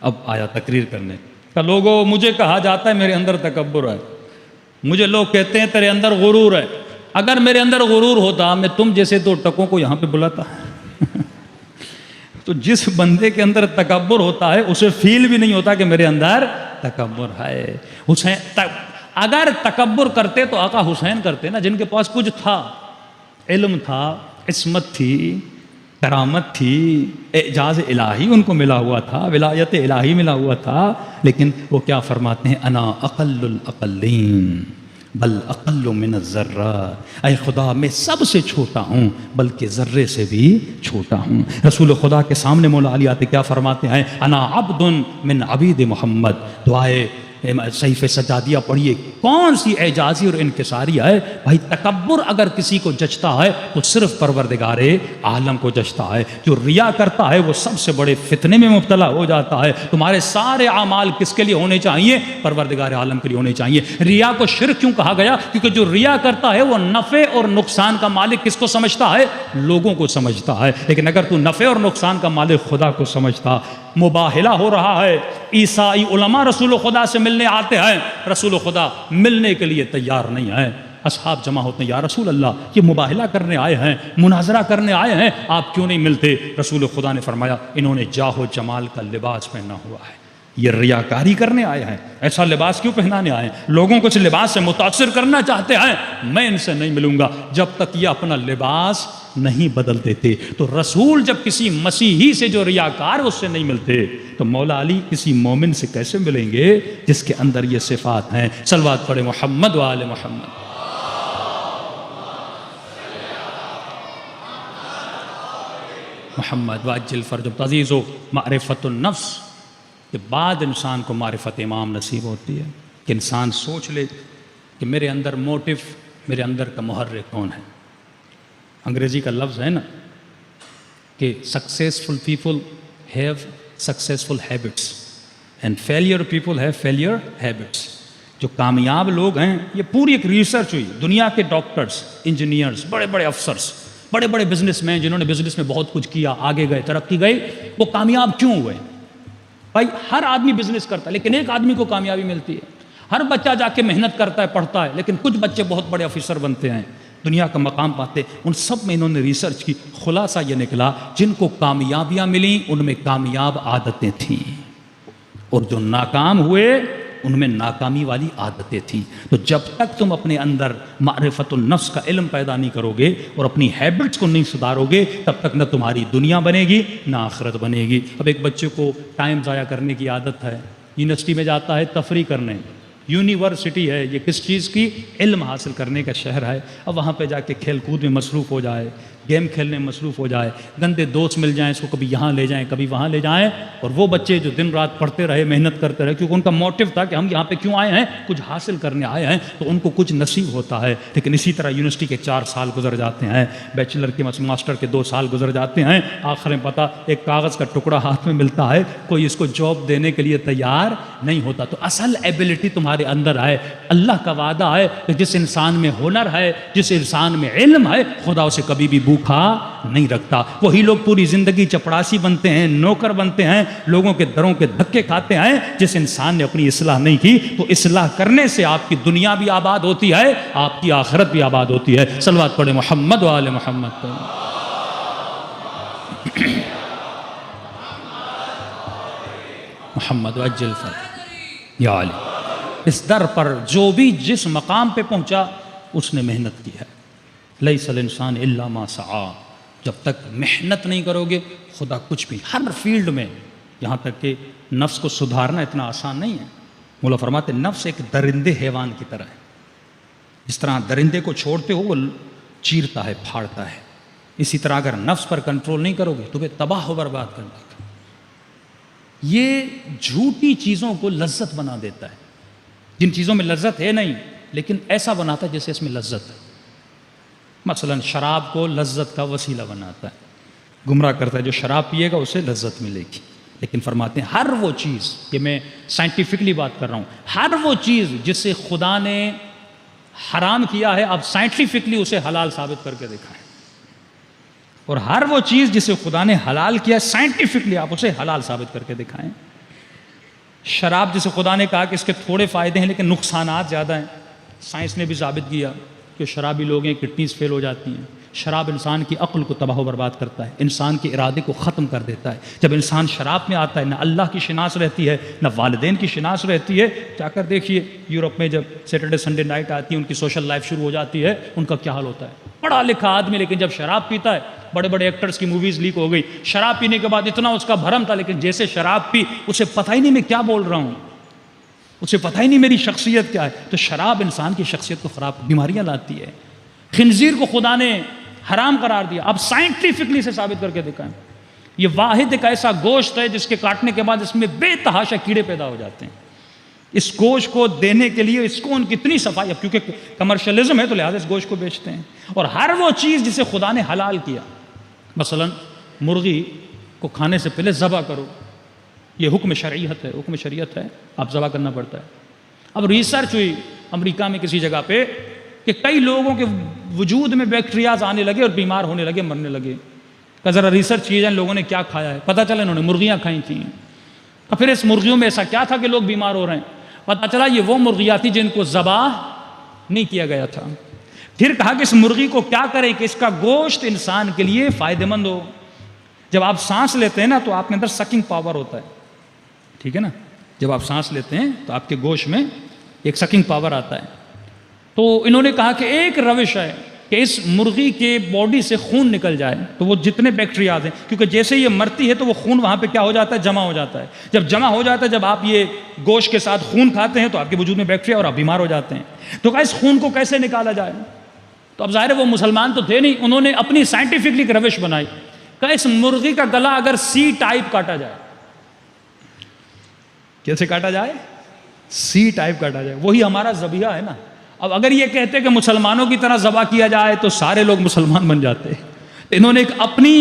[SPEAKER 3] اب آیا تقریر کرنے کہ لوگوں مجھے کہا جاتا ہے میرے اندر تکبر ہے، مجھے لوگ کہتے ہیں تیرے اندر غرور ہے. اگر میرے اندر غرور ہوتا میں تم جیسے دو ٹکوں کو یہاں پہ بلاتا. تو جس بندے کے اندر تکبر ہوتا ہے اسے فیل بھی نہیں ہوتا کہ میرے اندر تکبر ہے. حسین اگر تکبر کرتے تو آقا حسین کرتے نا، جن کے پاس کچھ تھا، علم تھا، عصمت تھی، کرامت تھی، اعجاز الہی ان کو ملا ہوا تھا، ولایت الہی ملا ہوا تھا. لیکن وہ کیا فرماتے ہیں؟ انا اقل الاقلین بل اقل من الذرہ. اے خدا میں سب سے چھوٹا ہوں بلکہ ذرے سے بھی چھوٹا ہوں. رسول خدا کے سامنے مولا علی آتے کیا فرماتے ہیں؟ انا عبد من عبید محمد. دعائے صحیفہ سجادیہ پڑھیے، کون سی اعجازی اور انکساری ہے. بھائی تکبر اگر کسی کو جچتا ہے تو صرف پروردگار عالم کو جچتا ہے. جو ریا کرتا ہے وہ سب سے بڑے فتنے میں مبتلا ہو جاتا ہے. تمہارے سارے اعمال کس کے لیے ہونے چاہیے؟ پروردگار عالم کے لیے ہونے چاہیے. ریا کو شرک کیوں کہا گیا؟ کیونکہ جو ریا کرتا ہے وہ نفع اور نقصان کا مالک کس کو سمجھتا ہے؟ لوگوں کو سمجھتا ہے. لیکن اگر تو نفع اور نقصان کا مالک خدا کو سمجھتا. مباہلہ ہو رہا ہے، عیسائی علماء رسول خدا سے ملنے آتے ہیں، رسول خدا ملنے کے لیے تیار نہیں ہے. اصحاب جمع ہوتے ہیں، یا رسول اللہ یہ مباہلہ کرنے آئے ہیں، مناظرہ کرنے آئے ہیں، آپ کیوں نہیں ملتے؟ رسول خدا نے فرمایا انہوں نے جاہ و جمال کا لباس پہنا ہوا ہے، یہ ریاکاری کرنے آئے ہیں. ایسا لباس کیوں پہنانے آئے ہیں؟ لوگوں کو اس لباس سے متاثر کرنا چاہتے ہیں. میں ان سے نہیں ملوں گا جب تک یہ اپنا لباس نہیں بدل دیتے. تو رسول جب کسی مسیحی سے جو ریاکار اس سے نہیں ملتے تو مولا علی کسی مومن سے کیسے ملیں گے جس کے اندر یہ صفات ہیں؟ صلوات پڑھے محمد و آل محمد. محمد واجل فرج تعزیز و معرفت النفس کے بعد انسان کو معرفت امام نصیب ہوتی ہے کہ انسان سوچ لے کہ میرے اندر موٹیو، میرے اندر کا محرک کون ہے. انگریزی کا لفظ ہے نا کہ successful people have successful habits and failure people have failure habits. جو کامیاب لوگ ہیں، یہ پوری ایک ریسرچ ہوئی، دنیا کے ڈاکٹرز، انجینئرز، بڑے بڑے افسرز، بڑے بڑے بزنس مین جنہوں نے بزنس میں بہت کچھ کیا، آگے گئے، ترقی گئی، وہ کامیاب کیوں ہوئے؟ بھائی ہر آدمی بزنس کرتا ہے لیکن ایک آدمی کو کامیابی ملتی ہے. ہر بچہ جا کے محنت کرتا ہے، پڑھتا ہے، لیکن کچھ بچے بہت بڑے آفیسر بنتے ہیں، دنیا کا مقام پاتے. ان سب میں انہوں نے ریسرچ کی، خلاصہ یہ نکلا جن کو کامیابیاں ملیں ان میں کامیاب عادتیں تھیں، اور جو ناکام ہوئے ان میں ناکامی والی عادتیں تھیں. تو جب تک تم اپنے اندر معرفت النفس کا علم پیدا نہیں کرو گے اور اپنی ہیبٹس کو نہیں سدھارو گے تب تک نہ تمہاری دنیا بنے گی نہ آخرت بنے گی. اب ایک بچے کو ٹائم ضائع کرنے کی عادت ہے، یونیورسٹی میں جاتا ہے تفریح کرنے، یونیورسٹی ہے یہ کس چیز کی؟ علم حاصل کرنے کا شہر ہے. اب وہاں پہ جا کے کھیل کود میں مصروف ہو جائے, گیم کھیلنے میں مصروف ہو جائے, گندے دوست مل جائیں, اس کو کبھی یہاں لے جائیں کبھی وہاں لے جائیں, اور وہ بچے جو دن رات پڑھتے رہے, محنت کرتے رہے, کیونکہ ان کا موٹیو تھا کہ ہم یہاں پہ کیوں آئے ہیں, کچھ حاصل کرنے آئے ہیں, تو ان کو کچھ نصیب ہوتا ہے. لیکن اسی طرح یونیورسٹی کے 4 سال گزر جاتے ہیں, بیچلر کے ماسٹر کے 2 سال گزر جاتے ہیں, آخر میں پتہ ایک کاغذ کا ٹکڑا ہاتھ میں ملتا ہے, کوئی اس کو جاب دینے کے لیے تیار نہیں ہوتا. تو اصل ایبلٹی تمہارے اندر ہے. اللہ کا وعدہ ہے کہ جس انسان میں ہنر ہے, جس انسان میں علم ہے, خدا اسے کبھی بھی بھوکا نہیں رکھتا. وہی لوگ پوری زندگی چپڑاسی بنتے ہیں, نوکر بنتے ہیں, لوگوں کے دروں کے دھکے کھاتے ہیں. جس انسان نے اپنی اصلاح نہیں کی, تو اصلاح کرنے سے آپ کی دنیا بھی آباد ہوتی ہے, آپ کی آخرت بھی آباد ہوتی ہے. صلوات پڑھیں محمد و آل محمد پر. محمد وجل فرق یا علی. اس در پر جو بھی جس مقام پہ پہنچا اس نے محنت کی ہے. لیس الانسان الا ما سعی. جب تک محنت نہیں کرو گے خدا کچھ بھی, ہر فیلڈ میں, یہاں تک کہ نفس کو سدھارنا اتنا آسان نہیں ہے. مولا فرماتے نفس ایک درندے حیوان کی طرح ہے. جس طرح درندے کو چھوڑتے ہو وہ چیرتا ہے, پھاڑتا ہے, اسی طرح اگر نفس پر کنٹرول نہیں کرو گے تمہیں تباہ و برباد کر دے گا. یہ جھوٹی چیزوں کو لذت بنا دیتا ہے, جن چیزوں میں لذت ہے نہیں, لیکن ایسا بناتا ہے جیسے اس میں لذت ہے. مثلا شراب کو لذت کا وسیلہ بناتا ہے, گمراہ کرتا ہے. جو شراب پیے گا اسے لذت ملے گی. لیکن فرماتے ہیں ہر وہ چیز, یہ میں سائنٹیفکلی بات کر رہا ہوں, ہر وہ چیز جسے خدا نے حرام کیا ہے آپ سائنٹیفکلی اسے حلال ثابت کر کے دکھائیں, اور ہر وہ چیز جسے خدا نے حلال کیا ہے سائنٹیفکلی آپ اسے حلال ثابت کر کے دکھائیں. شراب جسے خدا نے کہا کہ اس کے تھوڑے فائدے ہیں لیکن نقصانات زیادہ ہیں, سائنس نے بھی ثابت کیا کہ شرابی لوگ ہیں کڈنیز فیل ہو جاتی ہیں. شراب انسان کی عقل کو تباہ و برباد کرتا ہے, انسان کے ارادے کو ختم کر دیتا ہے. جب انسان شراب میں آتا ہے نہ اللہ کی شناس رہتی ہے نہ والدین کی شناس رہتی ہے. جا کر دیکھیے یورپ میں جب سیٹرڈے سنڈے نائٹ آتی ہے ان کی سوشل لائف شروع ہو جاتی ہے, ان کا کیا حال ہوتا ہے. پڑھا لکھا آدمی لیکن جب شراب پیتا ہے, بڑے بڑے ایکٹرز کی موویز لیک ہو گئی, شراب پینے کے بعد اتنا اس کا بھرم تھا, لیکن جیسے شراب پی اسے پتہ ہی نہیں میں کیا بول رہا ہوں, اسے پتہ ہی نہیں میری شخصیت کیا ہے. تو شراب انسان کی شخصیت کو خراب, بیماریاں لاتی ہے. خنزیر کو خدا نے حرام قرار دیا, آپ سائنٹیفکلی سے ثابت کر کے دکھائیں. یہ واحد ایک ایسا گوشت ہے جس کے کاٹنے کے بعد اس میں بے تحاشا کیڑے پیدا ہو جاتے ہیں. اس گوشت کو دینے کے لیے اس کو ان کی اتنی صفائی, اب کیونکہ کمرشلزم ہے تو لہٰذا اس گوشت کو بیچتے ہیں. اور ہر وہ چیز جسے خدا نے حلال کیا, مثلا مرغی کو کھانے سے پہلے ذبح کرو, یہ حکم شریعت ہے, حکم شریعت ہے, آپ ذبح کرنا پڑتا ہے. اب ریسرچ ہوئی امریکہ میں کسی جگہ پہ کہ کئی لوگوں کے وجود میں بیکٹیریاز آنے لگے اور بیمار ہونے لگے, مرنے لگے. کہ ذرا ریسرچ کی جائے لوگوں نے کیا کھایا ہے. پتہ چلا انہوں نے مرغیاں کھائی تھیں. اور پھر اس مرغیوں میں ایسا کیا تھا کہ لوگ بیمار ہو رہے ہیں. پتہ چلا یہ وہ مرغیاں تھیں جن کو ذبح نہیں کیا گیا تھا. پھر کہا کہ اس مرغی کو کیا کریں کہ اس کا گوشت انسان کے لیے فائدہ مند ہو. جب آپ سانس لیتے ہیں نا تو آپ کے اندر سکنگ پاور ہوتا ہے, ٹھیک ہے نا. جب آپ سانس لیتے ہیں تو آپ کے گوشت میں ایک سکنگ پاور آتا ہے. تو انہوں نے کہا کہ ایک روش ہے کہ اس مرغی کے باڈی سے خون نکل جائے, تو وہ جتنے بیکٹیریاز ہیں, کیونکہ جیسے یہ مرتی ہے تو وہ خون وہاں پہ کیا ہو جاتا ہے, جمع ہو جاتا ہے. جب جمع ہو جاتا ہے, جب آپ یہ گوشت کے ساتھ خون کھاتے ہیں تو آپ کے وجود میں بیکٹیریا اور آپ بیمار ہو جاتے ہیں. تو کہا اس خون کو کیسے نکالا جائے. تو اب ظاہر ہے وہ مسلمان تو تھے نہیں, انہوں نے اپنی سائنٹیفکلی ایک روش بنائی. کہا اس مرغی کا گلا اگر سی ٹائپ کاٹا جائے. کیسے کاٹا جائے؟ سی ٹائپ کاٹا جائے. وہی ہمارا ذبیحہ ہے نا. اب اگر یہ کہتے کہ مسلمانوں کی طرح ذبح کیا جائے تو سارے لوگ مسلمان بن جاتے. انہوں نے ایک اپنی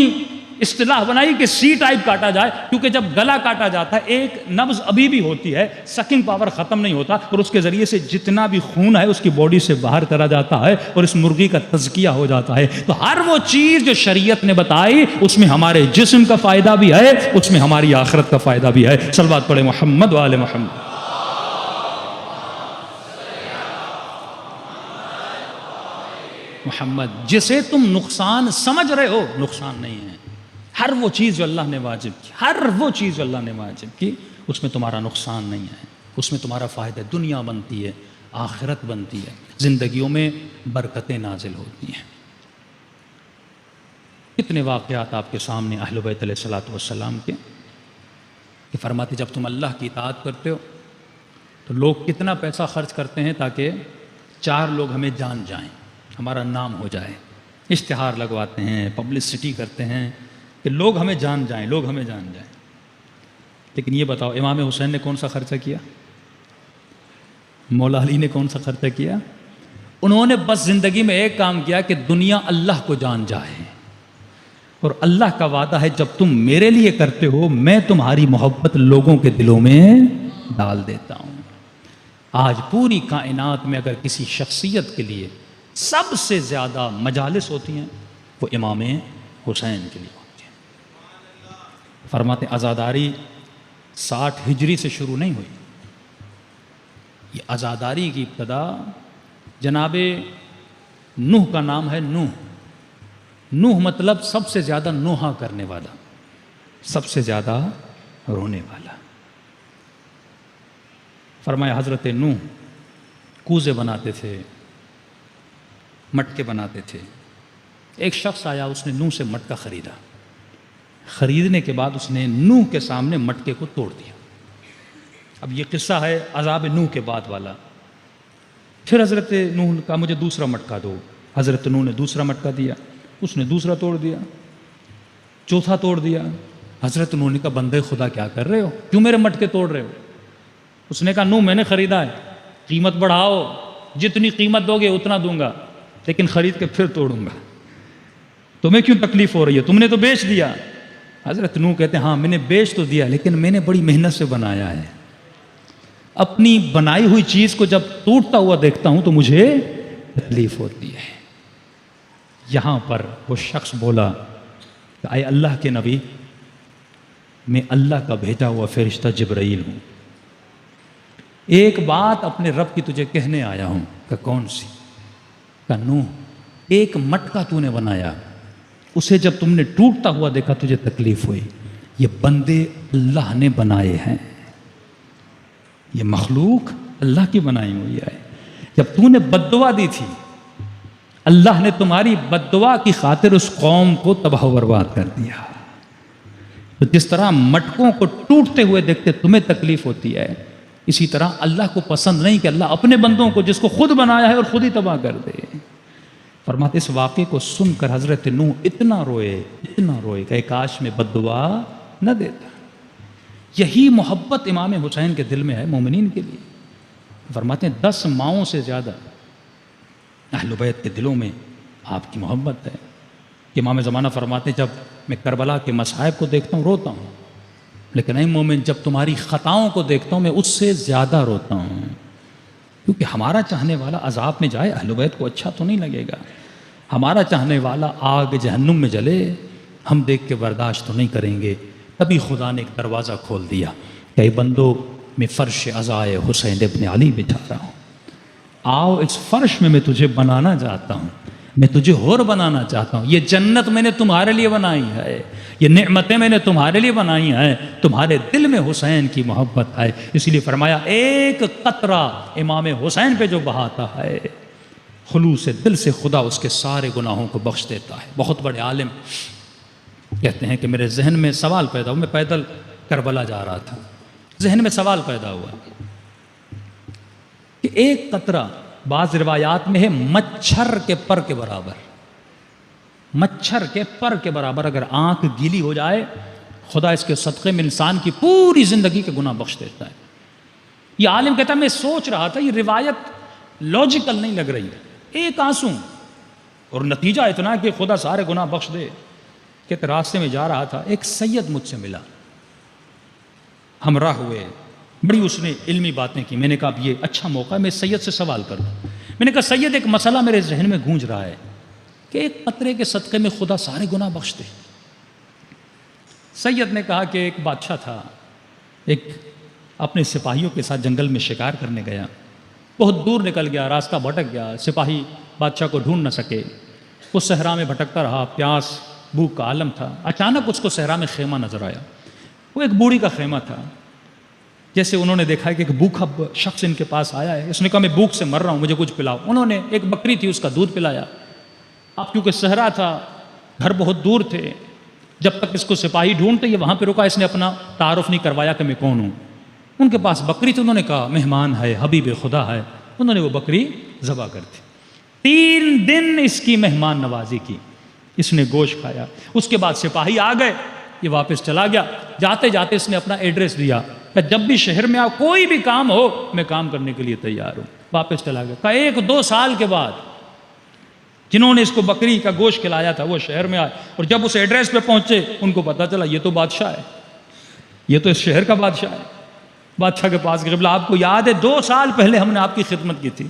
[SPEAKER 3] اصطلاح بنائی کہ سی ٹائپ کاٹا جائے, کیونکہ جب گلا کاٹا جاتا ہے ایک نبض ابھی بھی ہوتی ہے, سکنگ پاور ختم نہیں ہوتا, اور اس کے ذریعے سے جتنا بھی خون ہے اس کی باڈی سے باہر کرا جاتا ہے اور اس مرغی کا تزکیہ ہو جاتا ہے. تو ہر وہ چیز جو شریعت نے بتائی اس میں ہمارے جسم کا فائدہ بھی ہے, اس میں ہماری آخرت کا فائدہ بھی ہے. صلوات پڑھیں محمد و آل محمد. محمد جسے تم نقصان سمجھ رہے ہو, نقصان نہیں ہے. ہر وہ چیز جو اللہ نے واجب کی, ہر وہ چیز جو اللہ نے واجب کی, اس میں تمہارا نقصان نہیں ہے, اس میں تمہارا فائدہ. دنیا بنتی ہے, آخرت بنتی ہے, زندگیوں میں برکتیں نازل ہوتی ہیں. کتنے واقعات آپ کے سامنے اہل بیت علیہ الصلوۃ والسلام کے, کہ فرماتے جب تم اللہ کی اطاعت کرتے ہو تو لوگ کتنا پیسہ خرچ کرتے ہیں تاکہ 4 لوگ ہمیں جان جائیں، ہمارا نام ہو جائے، اشتہار لگواتے ہیں، پبلسٹی کرتے ہیں کہ لوگ ہمیں جان جائیں، لوگ ہمیں جان جائیں۔ لیکن یہ بتاؤ امام حسین نے کون سا خرچہ کیا؟ مولا علی نے کون سا خرچہ کیا؟ انہوں نے بس زندگی میں ایک کام کیا کہ دنیا اللہ کو جان جائے، اور اللہ کا وعدہ ہے جب تم میرے لیے کرتے ہو میں تمہاری محبت لوگوں کے دلوں میں ڈال دیتا ہوں۔ آج پوری کائنات میں اگر کسی شخصیت کے لیے سب سے زیادہ مجالس ہوتی ہیں وہ امام حسین کے لیے ہوتی ہیں۔ فرماتے ہیں عزاداری 60 ہجری سے شروع نہیں ہوئی، یہ عزاداری کی ابتدا جناب نوح کا نام ہے نوح۔ نوح مطلب سب سے زیادہ نوحہ کرنے والا، سب سے زیادہ رونے والا۔ فرمایا حضرت نوح کوزے بناتے تھے، مٹکے بناتے تھے۔ ایک شخص آیا، اس نے نوح سے مٹکا خریدا، خریدنے کے بعد اس نے نوح کے سامنے مٹکے کو توڑ دیا۔ اب یہ قصہ ہے عذاب نوح کے بعد والا۔ پھر حضرت نوح نے کہا مجھے دوسرا مٹکا دو، حضرت نوح نے دوسرا مٹکا دیا، اس نے دوسرا توڑ دیا، چوتھا توڑ دیا۔ حضرت نوح نے کہا بندے خدا کیا کر رہے ہو، کیوں میرے مٹکے توڑ رہے ہو؟ اس نے کہا نوح میں نے خریدا ہے، قیمت بڑھاؤ، جتنی قیمت دو گے اتنا دوں گا، لیکن خرید کے پھر توڑوں گا، تمہیں کیوں تکلیف ہو رہی ہے، تم نے تو بیچ دیا۔ حضرت نوح کہتے ہیں ہاں میں نے بیچ تو دیا، لیکن میں نے بڑی محنت سے بنایا ہے، اپنی بنائی ہوئی چیز کو جب ٹوٹتا ہوا دیکھتا ہوں تو مجھے تکلیف ہوتی ہے۔ یہاں پر وہ شخص بولا کہ اے اللہ کے نبی، میں اللہ کا بھیجا ہوا فرشتہ جبرائیل ہوں، ایک بات اپنے رب کی تجھے کہنے آیا ہوں۔ کہ کون سی؟ کہ نوح ایک مٹکا تو نے بنایا، اسے جب تم نے ٹوٹتا ہوا دیکھا تجھے تکلیف ہوئی، یہ بندے اللہ نے بنائے ہیں، یہ مخلوق اللہ کی بنائی ہوئی ہے۔ جب تو نے بد دعا دی تھی، اللہ نے تمہاری بد دعا کی خاطر اس قوم کو تباہ و برباد کر دیا۔ تو جس طرح مٹکوں کو ٹوٹتے ہوئے دیکھتے تمہیں تکلیف ہوتی ہے، اسی طرح اللہ کو پسند نہیں کہ اللہ اپنے بندوں کو جس کو خود بنایا ہے اور خود ہی تباہ کر دے۔ فرماتے اس واقعے کو سن کر حضرت نوح اتنا روئے کہ کاش میں بد دعا نہ دیتا۔ یہی محبت امام حسین کے دل میں ہے مومنین کے لیے۔ فرماتے ہیں 10 ماؤں سے زیادہ اہل بیت کے دلوں میں آپ کی محبت ہے۔ امام زمانہ فرماتے ہیں جب میں کربلا کے مصائب کو دیکھتا ہوں روتا ہوں، لیکن اے مومن جب تمہاری خطاؤں کو دیکھتا ہوں میں اس سے زیادہ روتا ہوں، کیونکہ ہمارا چاہنے والا عذاب میں جائے، اہل بیت کو اچھا تو نہیں لگے گا۔ ہمارا چاہنے والا آگ جہنم میں جلے، ہم دیکھ کے برداشت تو نہیں کریں گے۔ تبھی خدا نے ایک دروازہ کھول دیا کہ اے بندو میں فرش عزائے حسین ابن علی بچھا رہا ہوں، آؤ اس فرش میں تجھے بنانا چاہتا ہوں، میں تجھے حور بنانا چاہتا ہوں۔ یہ جنت میں نے تمہارے لیے بنائی ہے، یہ نعمتیں میں نے تمہارے لیے بنائی ہیں، تمہارے دل میں حسین کی محبت ہے، اس لیے فرمایا ایک قطرہ امام حسین پہ جو بہاتا ہے خلوص دل سے خدا اس کے سارے گناہوں کو بخش دیتا ہے۔ بہت بڑے عالم کہتے ہیں کہ میرے ذہن میں سوال پیدا ہوا، میں پیدل کربلا جا رہا تھا، ذہن میں سوال پیدا ہوا کہ ایک قطرہ بعض روایات میں ہے مچھر کے پر کے برابر، مچھر کے پر کے برابر اگر آنکھ گیلی ہو جائے خدا اس کے صدقے میں انسان کی پوری زندگی کے گناہ بخش دیتا ہے۔ یہ عالم کہتا ہے میں سوچ رہا تھا یہ روایت لاجیکل نہیں لگ رہی ہے، ایک آنسو اور نتیجہ اتنا کہ خدا سارے گناہ بخش دے۔ کہتے راستے میں جا رہا تھا، ایک سید مجھ سے ملا، ہمراہ ہوئے، بڑی اس نے علمی باتیں کی۔ میں نے کہا اب یہ اچھا موقع ہے میں سید سے سوال کروں۔ میں نے کہا سید ایک مسئلہ میرے ذہن میں گونج رہا ہے کہ ایک قطرے کے صدقے میں خدا سارے گناہ بخش دے۔ سید نے کہا کہ ایک بادشاہ تھا، ایک اپنے سپاہیوں کے ساتھ جنگل میں شکار کرنے گیا، بہت دور نکل گیا، راستہ بھٹک گیا، سپاہی بادشاہ کو ڈھونڈ نہ سکے، وہ صحرا میں بھٹکتا رہا، پیاس بھوک کا عالم تھا۔ اچانک اس کو صحرا میں خیمہ نظر آیا، وہ ایک بوڑھی کا خیمہ تھا۔ جیسے انہوں نے دیکھا کہ ایک بھوکا شخص ان کے پاس آیا ہے، اس نے کہا میں بھوک سے مر رہا ہوں مجھے کچھ پلاؤ۔ انہوں نے ایک بکری تھی اس کا دودھ پلایا۔ اب کیونکہ صحرا تھا، گھر بہت دور تھے، جب تک اس کو سپاہی ڈھونڈتے یہ وہاں پہ رکا، اس نے اپنا تعارف نہیں کروایا کہ میں کون ہوں۔ ان کے پاس بکری تھی، انہوں نے کہا مہمان ہے، حبیب خدا ہے، انہوں نے وہ بکری ذبح کر دی۔ 3 دن اس کی مہمان نوازی کی، اس نے گوشت کھایا۔ اس کے بعد سپاہی آ گئے، یہ واپس چلا گیا۔ جاتے جاتے اس نے اپنا ایڈریس دیا کہ جب بھی شہر میں کوئی بھی کام ہو میں کام کرنے کے لیے تیار ہوں۔ واپس چلا گیا۔ کہا 1-2 سال کے بعد جنہوں نے اس کو بکری کا گوشت کھلایا تھا وہ شہر میں آئے، اور جب اس ایڈریس پہ پہنچے ان کو پتا چلا یہ تو بادشاہ ہے، یہ تو اس شہر کا بادشاہ ہے۔ بادشاہ کے پاس قبلہ آپ کو یاد ہے 2 سال پہلے ہم نے آپ کی خدمت کی تھی،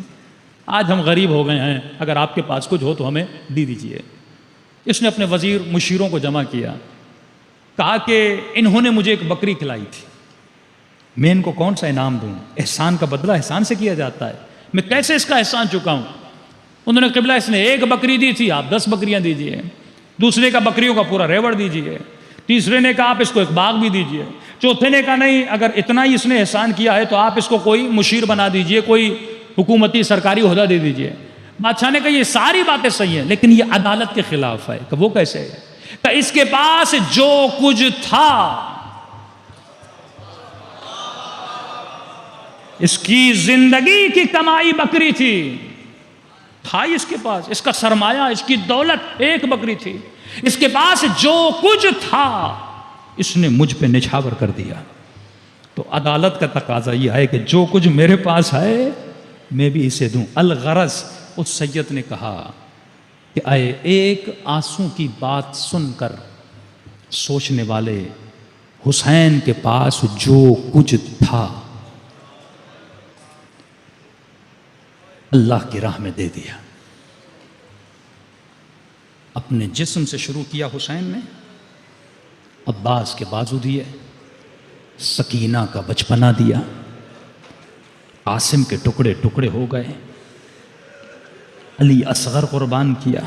[SPEAKER 3] آج ہم غریب ہو گئے ہیں، اگر آپ کے پاس کچھ ہو تو ہمیں دے دیجئے۔ اس نے اپنے وزیر مشیروں کو جمع کیا، کہا کہ انہوں نے مجھے ایک بکری کھلائی تھی، میں ان کو کون سا انعام دوں؟ احسان کا بدلہ احسان سے کیا جاتا ہے، میں کیسے اس کا احسان چکاؤں؟ انہوں نے قبلہ اس نے 1 بکری دی تھی، آپ 10 بکریاں دیجئے، دوسرے کا بکریوں کا پورا ریوڑ دیجئے، تیسرے نے کہا آپ اس کو ایک باغ بھی دیجئے، چوتھے نے کہا نہیں اگر اتنا ہی اس نے احسان کیا ہے تو آپ اس کو کوئی مشیر بنا دیجئے، کوئی حکومتی سرکاری عہدہ دے دیجئے۔ بادشاہ نے کہا یہ ساری باتیں صحیح ہیں لیکن یہ عدالت کے خلاف ہے۔ کہ وہ کیسے ہے؟ کہ اس کے پاس جو کچھ تھا، اس کی زندگی کی کمائی بکری تھی، تھا اس کے پاس، اس کا سرمایہ، اس کی دولت 1 بکری تھی، اس کے پاس جو کچھ تھا اس نے مجھ پہ نچھاور کر دیا۔ تو عدالت کا تقاضا یہ ہے کہ جو کچھ میرے پاس ہے میں بھی اسے دوں۔ الغرض اس سید نے کہا کہ اے ایک آنسو کی بات سن کر سوچنے والے، حسین کے پاس جو کچھ تھا اللہ کی راہ میں دے دیا۔ اپنے جسم سے شروع کیا حسین نے، عباس کے بازو دیے، سکینہ کا بچپنا دیا، قاسم کے ٹکڑے ٹکڑے ہو گئے، علی اصغر قربان کیا،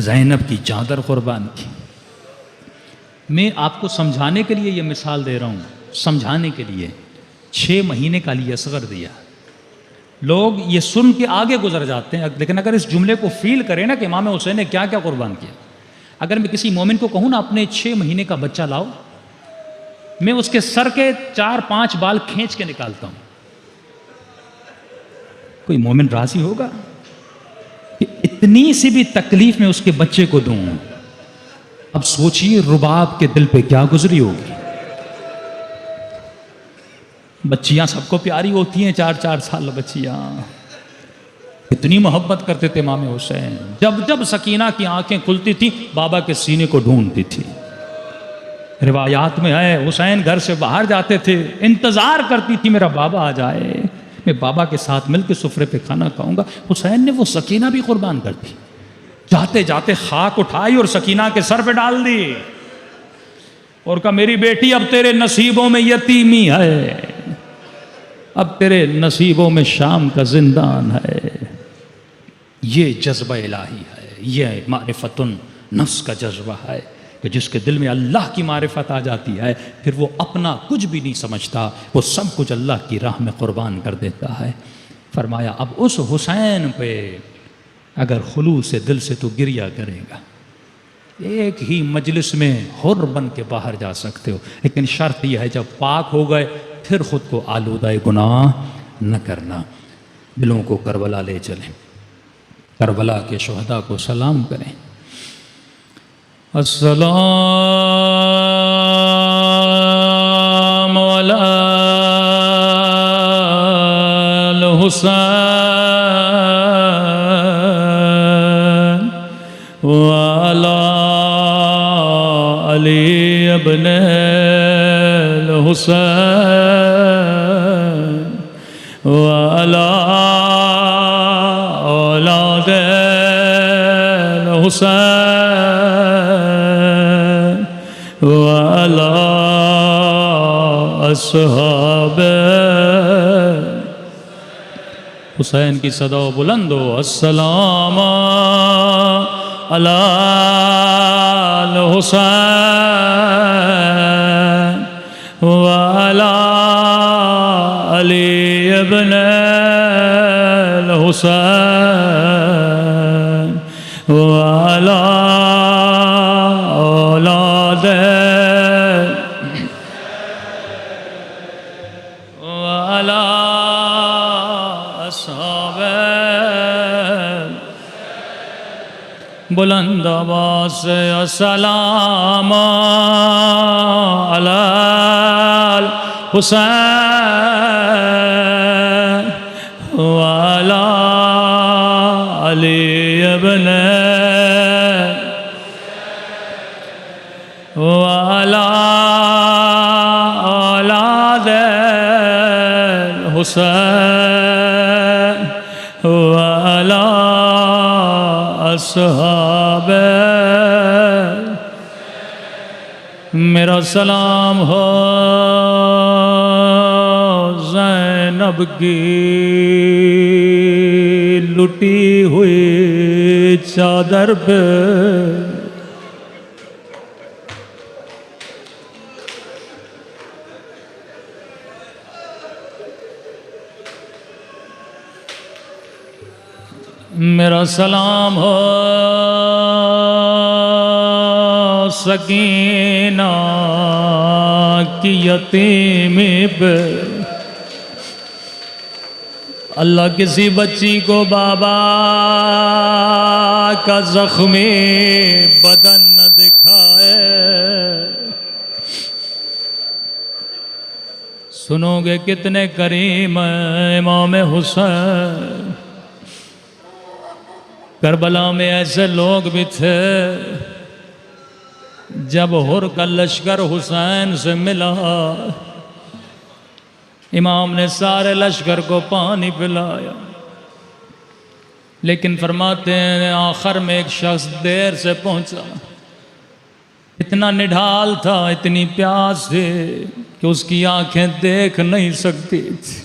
[SPEAKER 3] زینب کی چادر قربان کی۔ میں آپ کو سمجھانے کے لیے یہ مثال دے رہا ہوں، سمجھانے کے لیے 6 مہینے کا علی اصغر دیا۔ لوگ یہ سن کے آگے گزر جاتے ہیں، لیکن اگر اس جملے کو فیل کریں نا کہ امام حسین نے کیا کیا قربان کیا۔ اگر میں کسی مومن کو کہوں نا اپنے 6 مہینے کا بچہ لاؤ، میں اس کے سر کے 4-5 بال کھینچ کے نکالتا ہوں۔ کوئی مومن راضی ہوگا کہ اتنی سی بھی تکلیف میں اس کے بچے کو دوں؟ اب سوچئے رباب کے دل پہ کیا گزری ہوگی۔ بچیاں سب کو پیاری ہوتی ہیں، 4-4 سال بچیاں، اتنی محبت کرتے تھے امام حسین۔ جب جب سکینہ کی آنکھیں کھلتی تھی بابا کے سینے کو ڈھونڈتی تھی۔ روایات میں ہے حسین گھر سے باہر جاتے تھے، انتظار کرتی تھی میرا بابا آ جائے، میں بابا کے ساتھ مل کے سفرے پہ کھانا کھاؤں گا۔ حسین نے وہ سکینہ بھی قربان کر دی، جاتے جاتے خاک اٹھائی اور سکینہ کے سر پہ ڈال دی اور کہا میری بیٹی اب تیرے نصیبوں میں یتیمی ہے، اب تیرے نصیبوں میں شام کا زندان ہے۔ یہ جذبہ الہی ہے، یہ معرفت نفس کا جذبہ ہے کہ جس کے دل میں اللہ کی معرفت آ جاتی ہے پھر وہ اپنا کچھ بھی نہیں سمجھتا، وہ سب کچھ اللہ کی راہ میں قربان کر دیتا ہے۔ فرمایا اب اس حسین پہ اگر خلوص دل سے تو گریہ کرے گا، ایک ہی مجلس میں حر بن کے باہر جا سکتے ہو، لیکن شرط یہ ہے جب پاک ہو گئے پھر خود کو آلودہ گناہ نہ کرنا۔ دلوں کو کربلا لے چلیں، کربلا کے شہداء کو سلام کریں۔ السلام علی الحسین وعلی علی ابن الحسین وعلی اولاد الحسین وعلی اصحاب حسین کی صدا بلند ہو۔ السلام علی الحسین وعلی علی ابن الحسین وعلی اولاد بلند آواز سے السلام علی الحسین وعلی علی ابن وعلی اولاد الحسین وعلی اصحاب میرا سلام ہو زینب کی لٹی ہوئی چادر پہ میرا سلام ہو سکینہ کی یتیمی پہ اللہ کسی بچی کو بابا کا زخمی بدن نہ دکھائے سنو گے کتنے کریم ہیں امام حسین کربلا میں ایسے لوگ بھی تھے جب ہر کا لشکر حسین سے ملا امام نے سارے لشکر کو پانی پلایا لیکن فرماتے ہیں آخر میں ایک شخص دیر سے پہنچا اتنا نڈھال تھا اتنی پیاس تھی کہ اس کی آنکھیں دیکھ نہیں سکتی تھی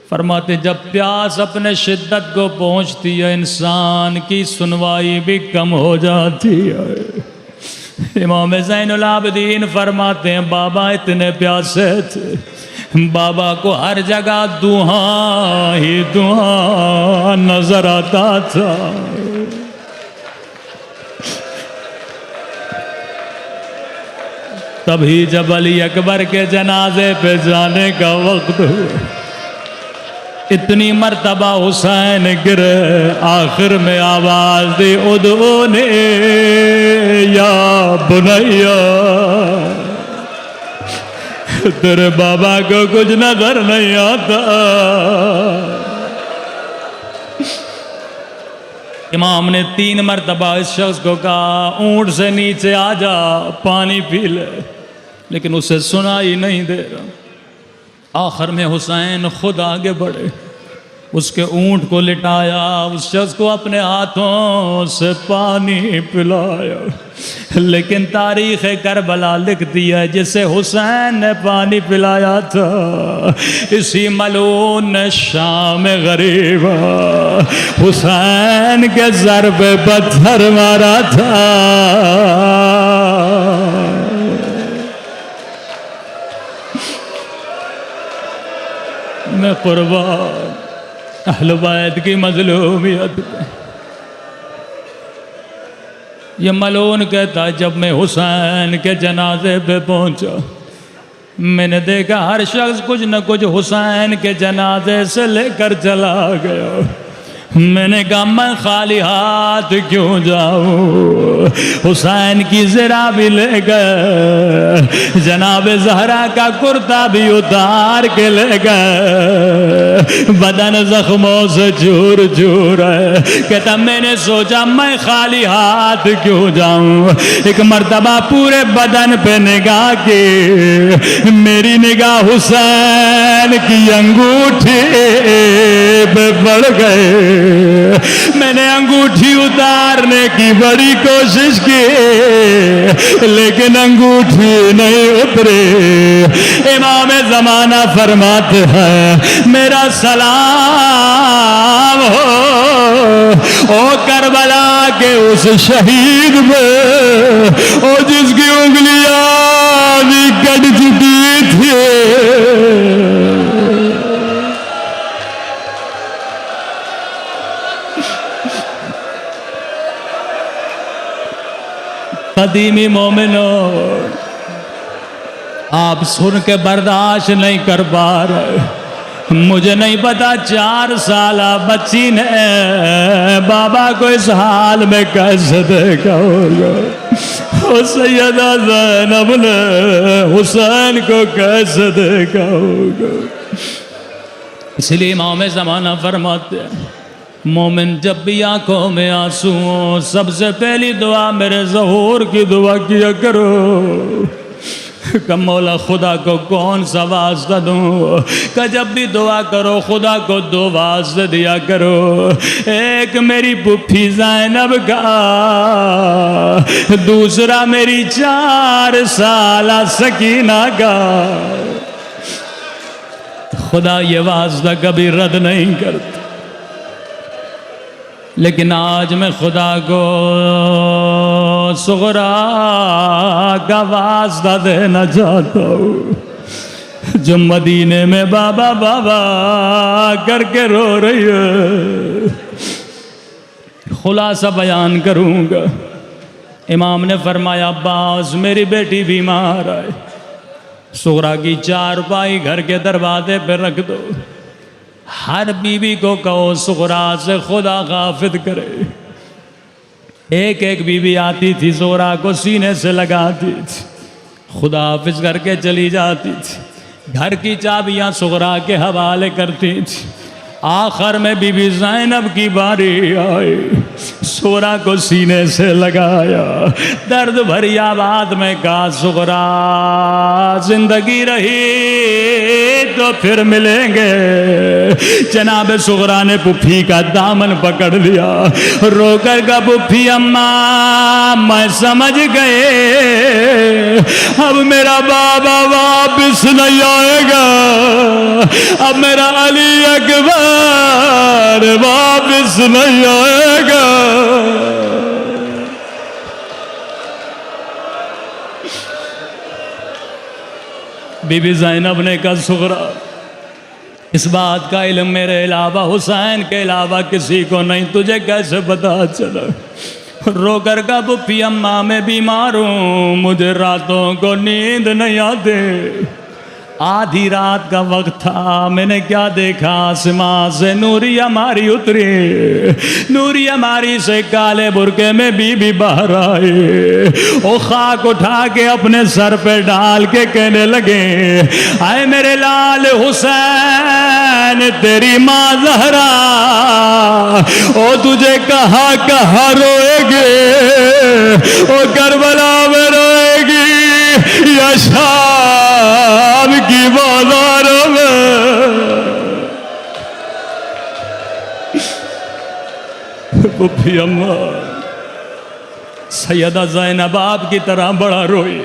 [SPEAKER 3] فرماتے جب پیاس اپنے شدت کو پہنچتی ہے انسان کی سنوائی بھی کم ہو جاتی ہے امام زین العابدین فرماتے ہیں بابا اتنے پیاسے تھے بابا کو ہر جگہ دعا ہی دعا نظر آتا تھا تبھی جب علی اکبر کے جنازے پہ جانے کا وقت ہوا اتنی مرتبہ حسین گرے آخر میں آواز دی ادعونی یا بنیا تیرے بابا کو کچھ نظر نہیں آتا امام نے 3 مرتبہ اس شخص کو کہا اونٹ سے نیچے آ جا پانی پی لے لیکن اسے سنائی نہیں دے رہا آخر میں حسین خود آگے بڑھے اس کے اونٹ کو لٹایا اس شخص کو اپنے ہاتھوں سے پانی پلایا لیکن تاریخ کربلا لکھتی ہے جسے حسین نے پانی پلایا تھا اسی ملعون نے شام غریبہ حسین کے سر پہ پتھر مارا تھا میں قربان اہل بیت کی مظلومیت پہ یہ ملعون کہتا ہے جب میں حسین کے جنازے پہ پہنچا میں نے دیکھا ہر شخص کچھ نہ کچھ حسین کے جنازے سے لے کر چلا گیا میں نے کہا میں خالی ہاتھ کیوں جاؤں حسین کی زرہ بھی لے گئے جناب زہرا کا کرتا بھی اتار کے لے گئے بدن زخموں سے چور چور ہے کہتا میں نے سوچا میں خالی ہاتھ کیوں جاؤں ایک مرتبہ پورے بدن پہ نگاہ کی میری نگاہ حسین کی انگوٹھی پہ پڑ گئے میں نے انگوٹھی اتارنے کی بڑی کوشش کی لیکن انگوٹھی نہیں اترے امام زمانہ فرماتے ہیں میرا سلام ہو او کربلا کے اس شہید میں او جس کی انگلیاں بھی کٹ چکی تھی قدیمی مومنوں آپ سن کے برداشت نہیں کر پا رہے مجھے نہیں پتا 4 سالہ بچی نے بابا کو اس حال میں کیسے دیکھا ہوگا، اور سیدہ زینب نے حسین کو کیسے دیکھا ہوگا۔ اس لیے امام زمانہ فرماتے ہیں مومن جب بھی آنکھوں میں آنسو ہوں سب سے پہلی دعا میرے ظہور کی دعا کیا کرو کہ مولا خدا کو کون سا واسطہ دوں، کہ جب بھی دعا کرو خدا کو 2 واسطے دیا کرو، ایک میری پھپھی زینب کا، دوسرا میری 4 سالہ سکینہ کا۔ خدا یہ واسطہ کبھی رد نہیں کرتا، لیکن آج میں خدا کو صغرا کا واسطہ دینا چاہتا ہوں، جو مدینے میں بابا بابا کر کے رو رہی ہے۔ خلاصہ بیان کروں گا۔ امام نے فرمایا عباس میری بیٹی بیمار ہے، صغرا کی 4 پائی گھر کے دروازے پہ رکھ دو، ہر بیوی کو کہو صغرا سے خدا حافظ کرے۔ ایک ایک بیوی آتی تھی صغرا کو سینے سے لگاتی تھی، خدا حافظ کر کے چلی جاتی تھی، گھر کی چابیاں صغرا کے حوالے کرتی تھی۔ آخر میں بی بی زینب کی باری آئی، صغرا کو سینے سے لگایا، درد بھری آواز میں کہا صغرا زندگی رہی تو پھر ملیں گے۔ جناب صغرا نے پھپھی کا دامن پکڑ لیا، رو کر کا پھپھی اماں میں سمجھ گئے اب میرا بابا واپس نہیں آئے گا، اب میرا علی اکبر واپس نہیں آئے گا۔ بی بی زینب نے کہا صغرا اس بات کا علم میرے علاوہ حسین کے علاوہ کسی کو نہیں، تجھے کیسے پتا چلا؟ رو کر کا پھپھی اماں میں بیمار ہوں، مجھے راتوں کو نیند نہیں آتے۔ آدھی رات کا وقت تھا، میں نے کیا دیکھا آسمان سے نوری ہماری اتری، نوری ہماری سے کالے برقعے میں بی بی باہر آئے، وہ خاک اٹھا کے اپنے سر پہ ڈال کے کہنے لگے اے میرے لال حسین تیری ماں زہرا او تجھے کہاں کہاں روئے گے، او کربلا میں روئے گی یا شام کی بازاروں میں۔ پھپھی اماں سیدہ زینب آپ کی طرح بڑا روئی،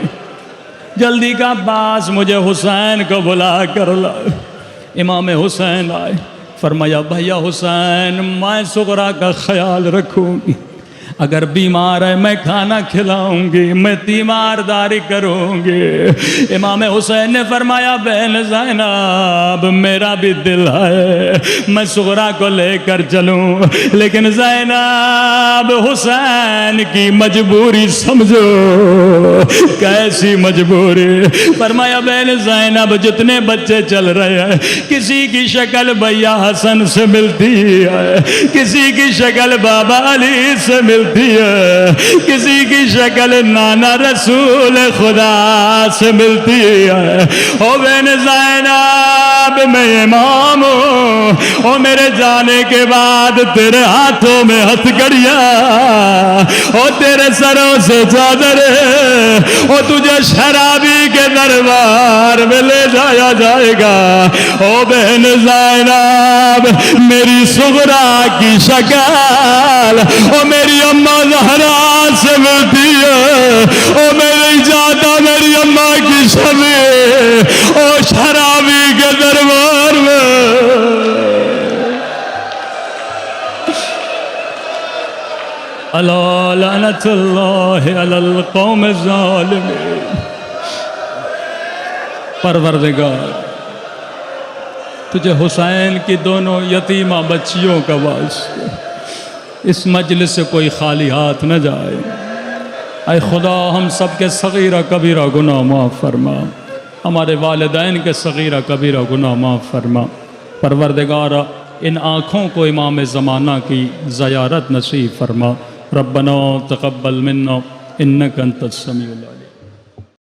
[SPEAKER 3] جلدی کا عباس مجھے حسین کو بلا کر لا۔ امام حسین آئے، فرمایا بھیا حسین میں صغرا کا خیال رکھوں گی، اگر بیمار ہے میں کھانا کھلاؤں گی، میں تیمارداری کروں گی۔ امام حسین نے فرمایا بہن زینب میرا بھی دل ہے میں صغرا کو لے کر چلوں، لیکن زینب حسین کی مجبوری سمجھو۔ کیسی مجبوری؟ فرمایا بہن زینب جتنے بچے چل رہے ہیں کسی کی شکل بھیا حسن سے ملتی ہے، کسی کی شکل بابا علی سے ملتی ہے، کسی کی شکل نانا رسول خدا سے ملتی ہے۔ او بہن زینب میں امام ہوں، او میرے جانے کے بعد تیرے ہاتھوں میں ہتھ کڑیاں، او تیرے سروں سے چادر، او تجھے شرابی کے دربار میں لے جایا جائے گا۔ او بہن زینب میری صغرا کی شکل او میری اماں زہرا سے ملتی ہے، او میری جاتا میری اماں کی شبیہ او شرابی کے دربار میں۔ الا لعنت اللہ علی القوم الظالمین۔ پروردگار تجھے حسین کی دونوں یتیمہ بچیوں کا واسطہ اس مجلس سے کوئی خالی ہاتھ نہ جائے۔ اے خدا ہم سب کے صغیرہ کبیرہ گناہ معاف فرما، ہمارے والدین کے صغیرہ کبیرہ گناہ معاف فرما، پروردگارا ان آنکھوں کو امام زمانہ کی زیارت نصیب فرما. ربنا تقبل منا انک انت السمیع العلیم.